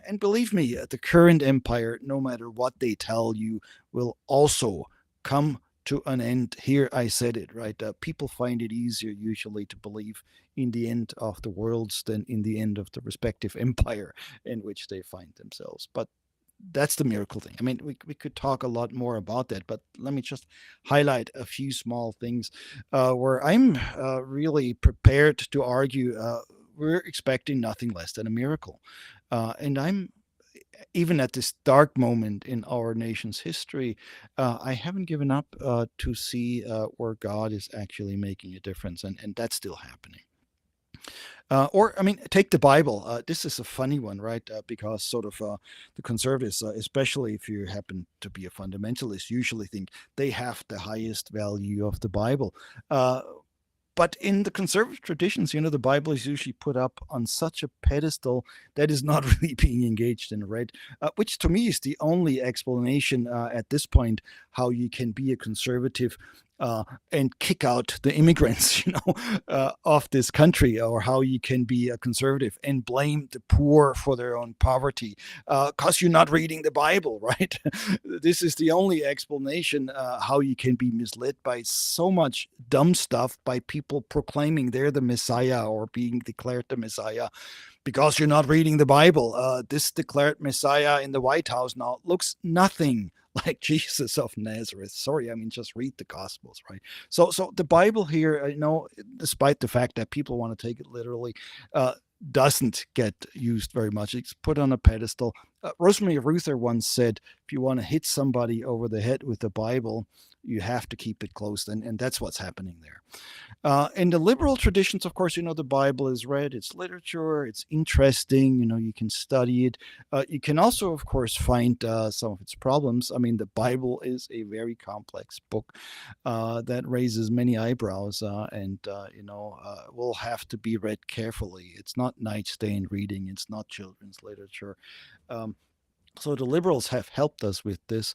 And believe me, the current empire, no matter what they tell you, will also come to an end. Here I said it, right? People find it easier usually to believe in the end of the worlds than in the end of the respective empire in which they find themselves. But that's the miracle thing. I mean, we could talk a lot more about that, but let me just highlight a few small things where I'm really prepared to argue we're expecting nothing less than a miracle. And I'm even at this dark moment in our nation's history, I haven't given up to see where God is actually making a difference, and that's still happening. Or, I mean, take the Bible. This is a funny one, right? Because sort of the conservatives, especially if you happen to be a fundamentalist, usually think they have the highest value of the Bible. But in the conservative traditions, the Bible is usually put up on such a pedestal that is not really being engaged in, right? Which to me is the only explanation at this point how you can be a conservative and kick out the immigrants, of this country, or how you can be a conservative and blame the poor for their own poverty because you're not reading the Bible, right? This is the only explanation how you can be misled by so much dumb stuff by people proclaiming they're the Messiah or being declared the Messiah because you're not reading the Bible. This declared Messiah in the White House now looks nothing like Jesus of Nazareth. Sorry, I mean, just read the Gospels, right? So the Bible here, despite the fact that people want to take it literally, doesn't get used very much. It's put on a pedestal. Rosemary Ruther once said, if you want to hit somebody over the head with the Bible, you have to keep it closed. And that's what's happening there. In the liberal traditions, of course, the Bible is read, it's literature, it's interesting, you can study it. You can also, of course, find some of its problems. I mean, the Bible is a very complex book that raises many eyebrows and will have to be read carefully. It's not nightstand reading, it's not children's literature. Um, so the liberals have helped us with this.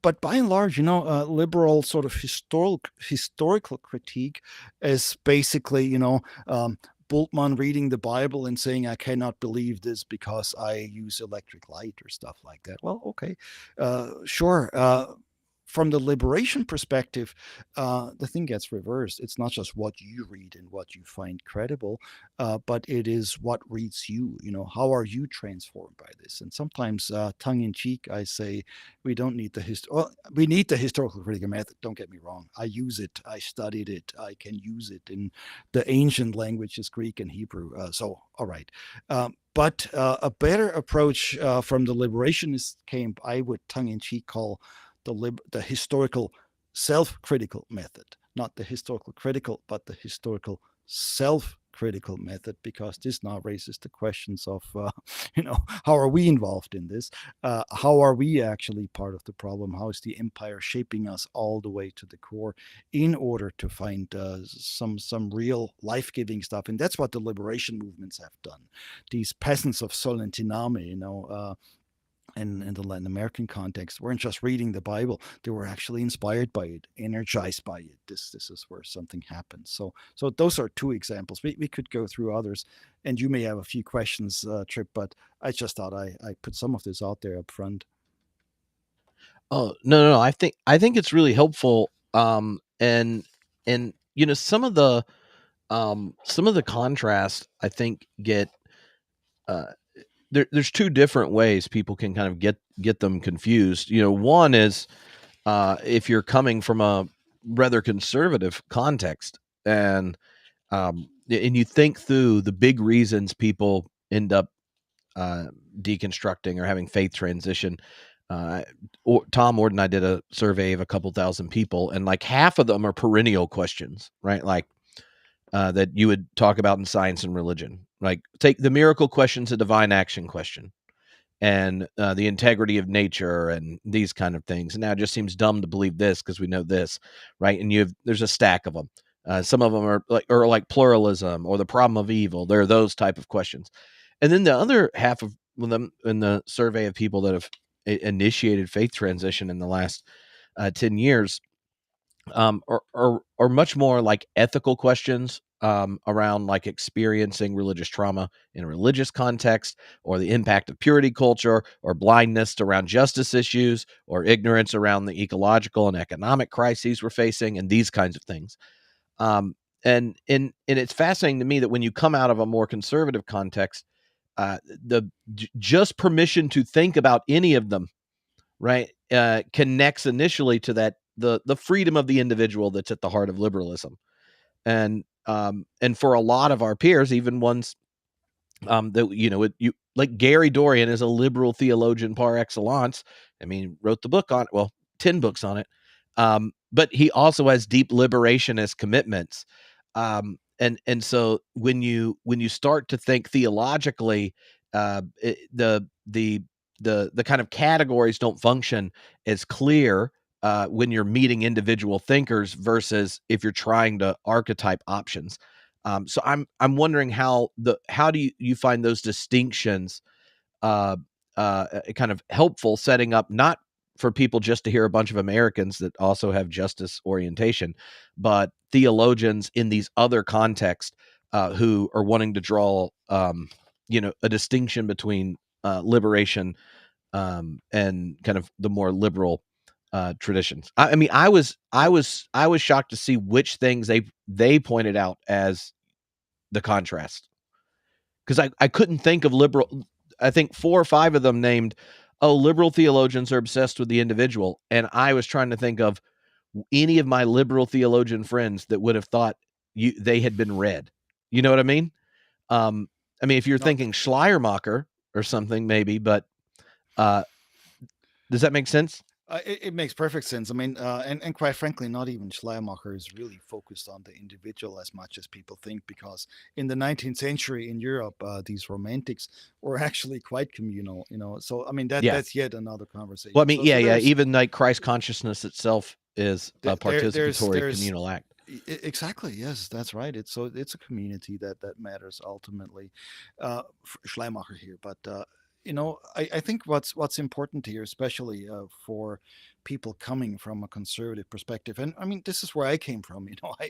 But by and large, liberal sort of historical critique is basically, Bultmann reading the Bible and saying, I cannot believe this because I use electric light or stuff like that. Well, okay, sure. From the liberation perspective, the thing gets reversed. It's not just what you read and what you find credible, but it is what reads you. How are you transformed by this? And sometimes, tongue in cheek, I say we don't need we need the historical critical method. Don't get me wrong. I use it. I studied it. I can use it in the ancient languages, Greek and Hebrew. So, all right. But a better approach from the liberationist camp, I would tongue in cheek call the historical self-critical method, not the historical critical, but the historical self-critical method, because this now raises the questions of, how are we involved in this? How are we actually part of the problem? How is the empire shaping us all the way to the core in order to find some real life-giving stuff? And that's what the liberation movements have done. These peasants of Solentiname, in the Latin American context, weren't just reading the Bible; they were actually inspired by it, energized by it. This is where something happens. So those are two examples. We could go through others, and you may have a few questions, Trip. But I just thought I put some of this out there up front. Oh, no. I think it's really helpful. And some of the contrast I think get there's two different ways people can kind of get them confused. One is if you're coming from a rather conservative context, and you think through the big reasons people end up deconstructing or having faith transition. Tom Ord and I did a survey of a couple thousand people, and like half of them are perennial questions, right? Like that you would talk about in science and religion. Like, take the miracle question's a divine action question, and the integrity of nature and these kind of things. And now it just seems dumb to believe this because we know this, right? And there's a stack of them. Some of them are like pluralism or the problem of evil. There are those type of questions. And then the other half of them in the survey of people that have initiated faith transition in the last 10 years are much more like ethical questions around like experiencing religious trauma in a religious context, or the impact of purity culture, or blindness around justice issues, or ignorance around the ecological and economic crises we're facing, and these kinds of things. Um, and it's fascinating to me that when you come out of a more conservative context, the just permission to think about any of them, right, connects initially to that the freedom of the individual that's at the heart of liberalism. And for a lot of our peers, even ones that you like, Gary Dorian is a liberal theologian par excellence. I mean, wrote the book on, well, 10 books on it. But he also has deep liberationist commitments. And so when you start to think theologically, the kind of categories don't function as clear when you're meeting individual thinkers versus if you're trying to archetype options. So I'm wondering how do you find those distinctions uh, kind of helpful, setting up not for people just to hear a bunch of Americans that also have justice orientation, but theologians in these other contexts who are wanting to draw a distinction between liberation and kind of the more liberal traditions. I mean, I was shocked to see which things they pointed out as the contrast, because I couldn't think of liberal. I think 4 or 5 of them named, oh, liberal theologians are obsessed with the individual, and I was trying to think of any of my liberal theologian friends that would have thought they had been read. You know what I mean? I mean, if you're No, thinking Schleiermacher or something, maybe, but Uh, does that make sense? It makes perfect sense. I mean, and quite frankly, not even Schleiermacher is really focused on the individual as much as people think, because in the 19th century in Europe, these romantics were actually quite communal. So I mean Yeah. that's yet another Well, I conversation. mean, So yeah, so yeah. there's Even like Christ consciousness itself is a participatory there's communal act. exactly, yes, that's right. It's a community that matters ultimately. Schleiermacher here, but I think what's important here, especially for people coming from a conservative perspective, and I mean this is where I came from.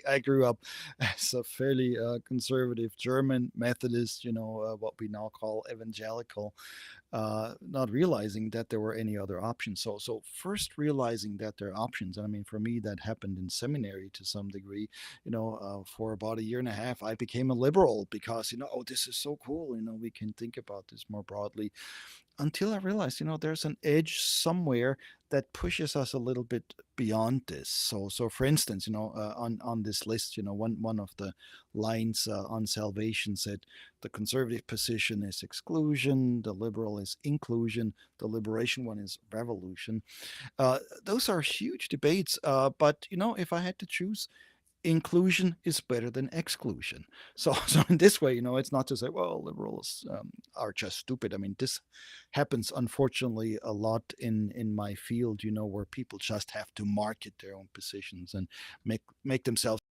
I grew up as a fairly conservative German Methodist, what we now call evangelical, not realizing that there were any other options. So first realizing that there are options, and I mean for me that happened in seminary to some degree. For about a year and a half, I became a liberal because oh, this is so cool. We can think about this more broadly, until I realized, there's an edge somewhere that pushes us a little bit beyond this. So for instance, on this list, one of the lines on salvation said the conservative position is exclusion, the liberal is inclusion, the liberation one is revolution. Those are huge debates, but if I had to choose, inclusion is better than exclusion. So in this way, it's not to say, well, liberals are just stupid. I mean, this happens unfortunately a lot in my field, where people just have to market their own positions and make themselves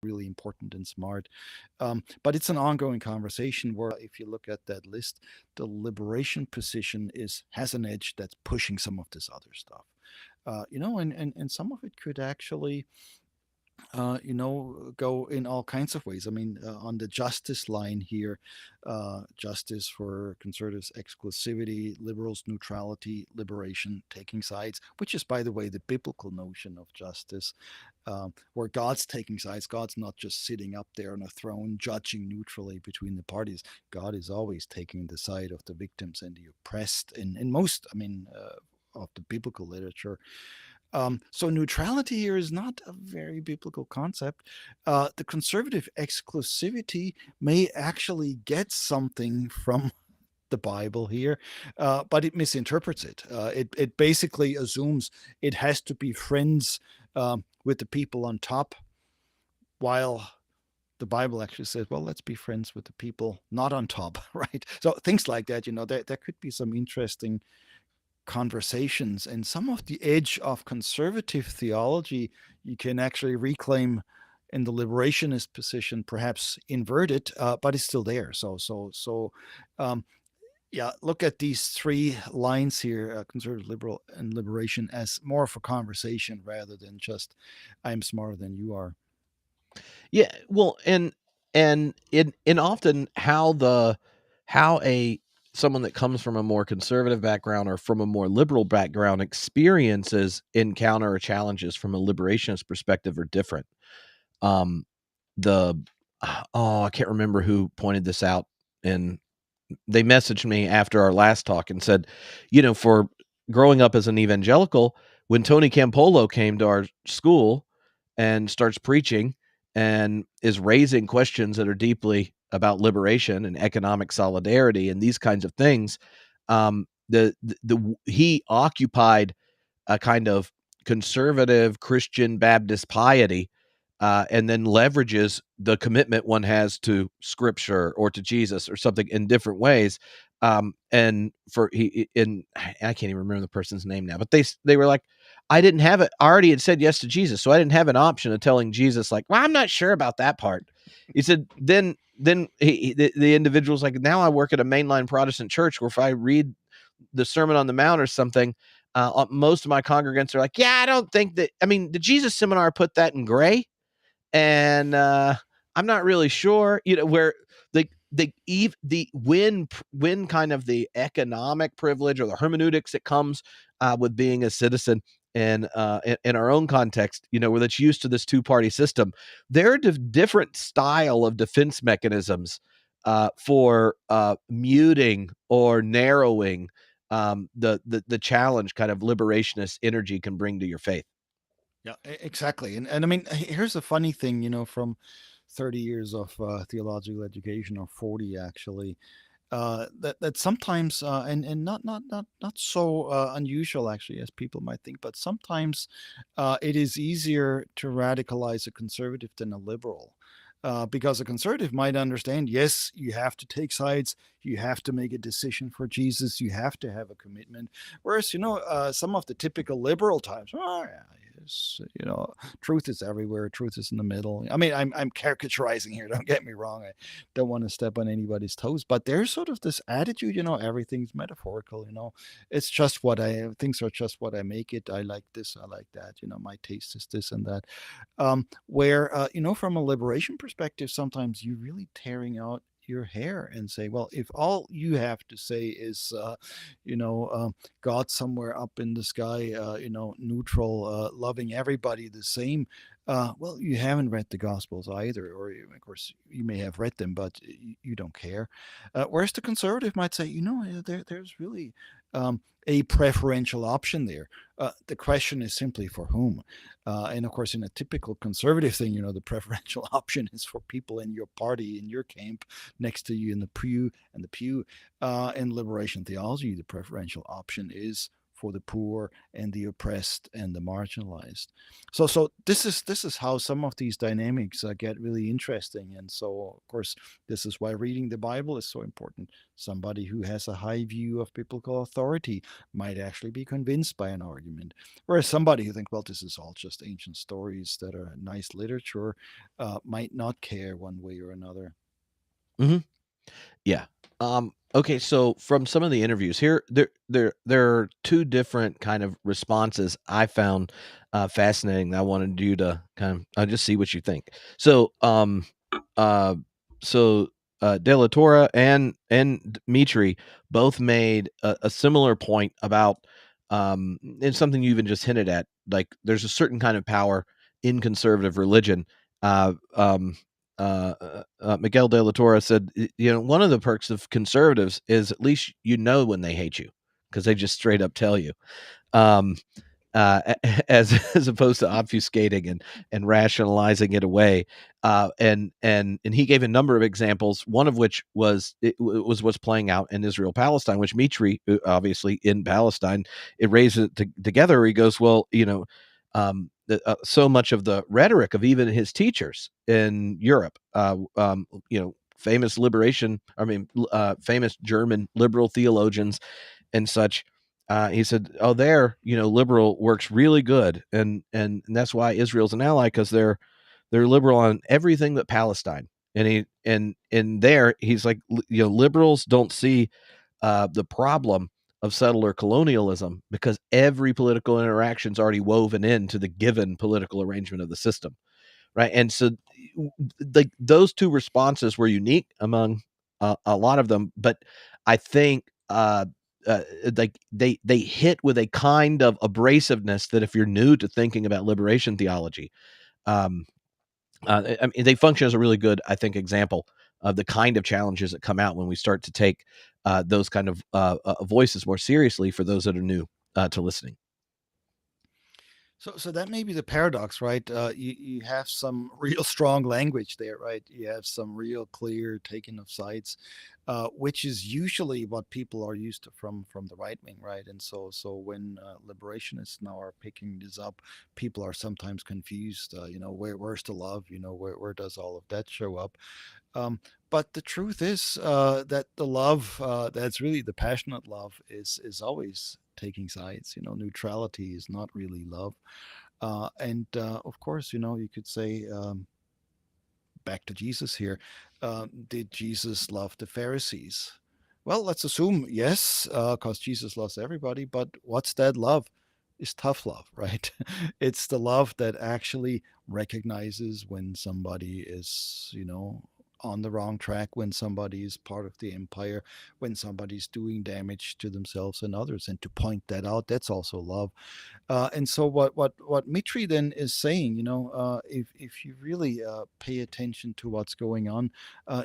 really important and smart. But it's an ongoing conversation where, if you look at that list, the liberation position has an edge that's pushing some of this other stuff. And some of it could actually go in all kinds of ways. I mean, on the justice line here, justice for conservatives, exclusivity, liberals, neutrality, liberation, taking sides, which is, by the way, the biblical notion of justice, where God's taking sides. God's not just sitting up there on a throne judging neutrally between the parties. God is always taking the side of the victims and the oppressed in most, I mean, of the biblical literature. So neutrality here is not a very biblical concept. The conservative exclusivity may actually get something from the Bible here, but it misinterprets it. It basically assumes it has to be friends with the people on top, while the Bible actually says, well, let's be friends with the people not on top, right? So things like that, there could be some interesting conversations, and some of the edge of conservative theology you can actually reclaim in the liberationist position, perhaps inverted, but it's still there. So yeah, look at these three lines here: conservative, liberal, and liberation, as more of a conversation rather than just I'm smarter than you are. Yeah, well, and in often how a someone that comes from a more conservative background or from a more liberal background experiences encounter or challenges from a liberationist perspective are different. Um, the I can't remember who pointed this out, and they messaged me after our last talk and said, for growing up as an evangelical, when Tony Campolo came to our school and starts preaching and is raising questions that are deeply about liberation and economic solidarity and these kinds of things, he occupied a kind of conservative Christian Baptist piety, and then leverages the commitment one has to Scripture or to Jesus or something in different ways. And for he in I can't even remember the person's name now, but they were like, I didn't have it. I already had said yes to Jesus, so I didn't have an option of telling Jesus like, well, I'm not sure about that part. He said, then the individual's like, now I work at a mainline Protestant church where if I read the Sermon on the Mount or something, most of my congregants are like, yeah, I don't think that. I mean, the Jesus seminar put that in gray, and I'm not really sure. Where the when kind of the economic privilege or the hermeneutics that comes with being a citizen in our own context, where that's used to this two-party system, there are different style of defense mechanisms for muting or narrowing the challenge kind of liberationist energy can bring to your faith. Yeah, exactly. And I mean, here's a funny thing, from 30 years of theological education, or 40 actually. that sometimes and not so unusual actually as people might think, but sometimes it is easier to radicalize a conservative than a liberal. Because a conservative might understand, yes, you have to take sides, you have to make a decision for Jesus, you have to have a commitment. Whereas, some of the typical liberal types, oh, yeah, yes, truth is everywhere, truth is in the middle. I mean, I'm caricaturizing here, don't get me wrong. I don't want to step on anybody's toes, but there's sort of this attitude, everything's metaphorical, it's just things are just what I make it. I like this, I like that, my taste is this and that. Where, from a liberation perspective, sometimes you're really tearing out your hair and say, well, if all you have to say is, you know, uh, God somewhere up in the sky, neutral, loving everybody the same, well, you haven't read the Gospels either, or of course you may have read them, but you don't care. Whereas the conservative might say, there's really a preferential option there. The question is simply for whom. And of course, in a typical conservative thing, the preferential option is for people in your party, in your camp, next to you in the pew and the pew. In liberation theology, the preferential option is for the poor and the oppressed and the marginalized. So this is how some of these dynamics get really interesting. And so, of course, this is why reading the Bible is so important. Somebody who has a high view of biblical authority might actually be convinced by an argument. Whereas somebody who thinks, well, this is all just ancient stories that are nice literature, might not care one way or another. Hmm. Yeah. Okay, so from some of the interviews here, there are two different kind of responses I found fascinating that I wanted you to kind of just see what you think. So, uh, so De La Torre and Dmitri both made a similar point about and something you even just hinted at, like there's a certain kind of power in conservative religion. Uh, um, Miguel de la Torre said, one of the perks of conservatives is at least you know when they hate you because they just straight up tell you. Um, as opposed to obfuscating and rationalizing it away. And he gave a number of examples, one of which was what's playing out in Israel Palestine, which Mitri, obviously in Palestine, it raises it together. He goes, well, so much of the rhetoric of even his teachers in Europe, famous famous German liberal theologians and such. He said, "Oh, liberal works really good, and that's why Israel's an ally because they're liberal on everything but Palestine." And there he's like, liberals don't see the problem of settler colonialism because every political interaction is already woven into the given political arrangement of the system, right? And so, like those two responses were unique among a lot of them, but I think like they hit with a kind of abrasiveness that if you're new to thinking about liberation theology, um, I mean, they function as a really good, I think, example of the kind of challenges that come out when we start to take those kind of voices more seriously for those that are new to listening. So that may be the paradox, right? You have some real strong language there, right? You have some real clear taking of sides, which is usually what people are used to from the right wing, right? And so when liberationists now are picking this up, people are sometimes confused. Where's the love? Where does all of that show up? Um, but the truth is that the love, that's really the passionate love, is always taking sides. Neutrality is not really love. And of course, you could say, back to Jesus here, did Jesus love the Pharisees? Well, let's assume yes, because Jesus loves everybody. But what's that love? Is tough love, right? It's the love that actually recognizes when somebody is, on the wrong track, when somebody is part of the empire, when somebody's doing damage to themselves and others, and to point that out. That's also love. And so what Mitri then is saying, if you really pay attention to what's going on,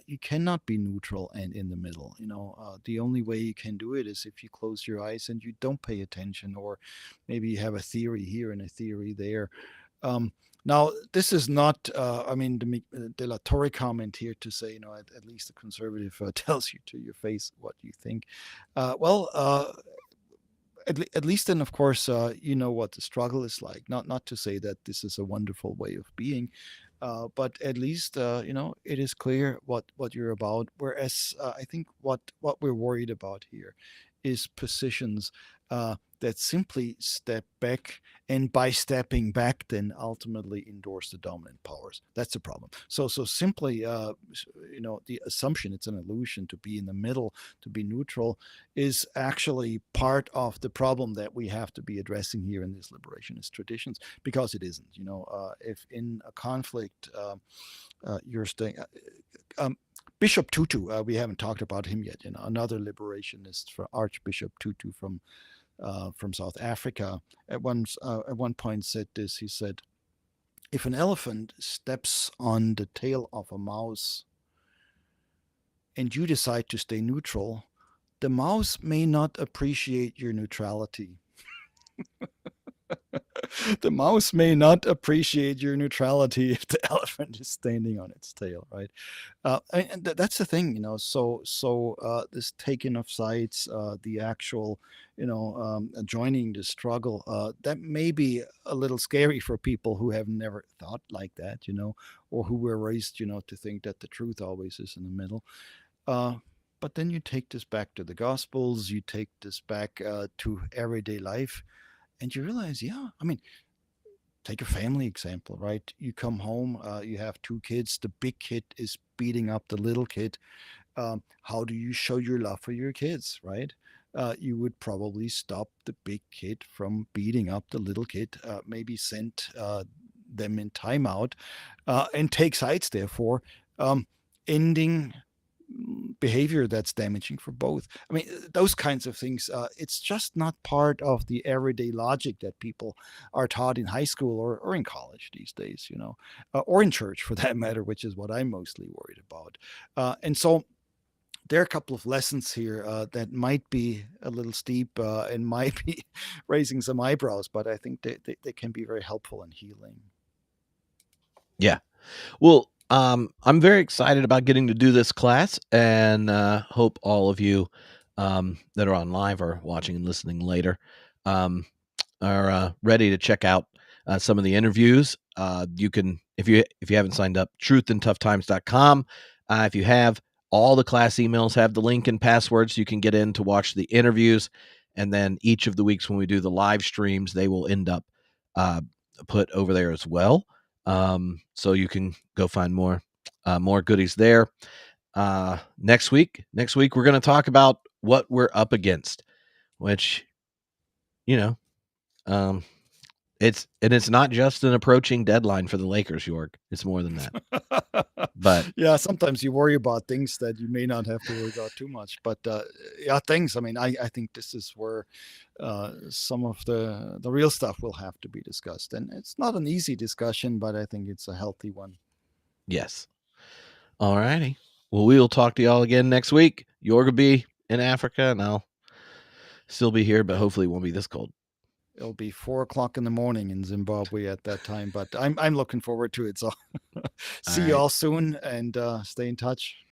you cannot be neutral and in the middle. The only way you can do it is if you close your eyes and you don't pay attention, or maybe you have a theory here and a theory there. Um, Now, this is not, I mean, the dilatory comment here to say, at least the conservative tells you to your face what you think. Well, at least then, of course, you know what the struggle is like. Not to say that this is a wonderful way of being, but at least it is clear what you're about. Whereas I think what we're worried about here is positions that simply step back, and by stepping back, then ultimately endorse the dominant powers. That's the problem. So simply, the assumption, it's an illusion to be in the middle, to be neutral, is actually part of the problem that we have to be addressing here in these liberationist traditions, because it isn't. If in a conflict you're staying. Bishop Tutu, we haven't talked about him yet. Another liberationist, for Archbishop Tutu from South Africa, at one point said this. He said, "If an elephant steps on the tail of a mouse, and you decide to stay neutral, the mouse may not appreciate your neutrality." The mouse may not appreciate your neutrality if the elephant is standing on its tail, right? And that's the thing, this taking of sides, the actual, joining the struggle, that may be a little scary for people who have never thought like that, or who were raised, to think that the truth always is in the middle. Uh, but then you take this back to the Gospels, you take this back to everyday life, and you realize, yeah, I mean, take a family example, right? You come home, you have two kids, the big kid is beating up the little kid. How do you show your love for your kids, right? You would probably stop the big kid from beating up the little kid, maybe send them in timeout, and take sides, therefore, ending behavior that's damaging for both. I mean, those kinds of things, it's just not part of the everyday logic that people are taught in high school or in college these days, or in church for that matter, which is what I'm mostly worried about. And so there are a couple of lessons here that might be a little steep and might be raising some eyebrows, but I think they can be very helpful and healing. Yeah. Well, I'm very excited about getting to do this class, and hope all of you that are on live or watching and listening later um, are ready to check out some of the interviews. You can, if you haven't signed up, truthandtoughtimes.com. If you have, all the class emails have the link and passwords. You can get in to watch the interviews, and then each of the weeks when we do the live streams, they will end up uh, put over there as well. So you can go find more goodies there. Next week we're going to talk about what we're up against, which, you know, um, it's not just an approaching deadline for the Lakers, York. It's more than that. But Yeah, sometimes you worry about things that you may not have to worry about too much. But yeah, thanks. I mean, I think this is where some of the real stuff will have to be discussed, and it's not an easy discussion, but I think it's a healthy one. yes. All righty. Well, we will talk to y'all again next week. York will be in Africa, and I'll still be here, but hopefully it won't be this cold. It'll be 4 o'clock in the morning in Zimbabwe at that time, but I'm looking forward to it. So All see you right. all soon, and stay in touch.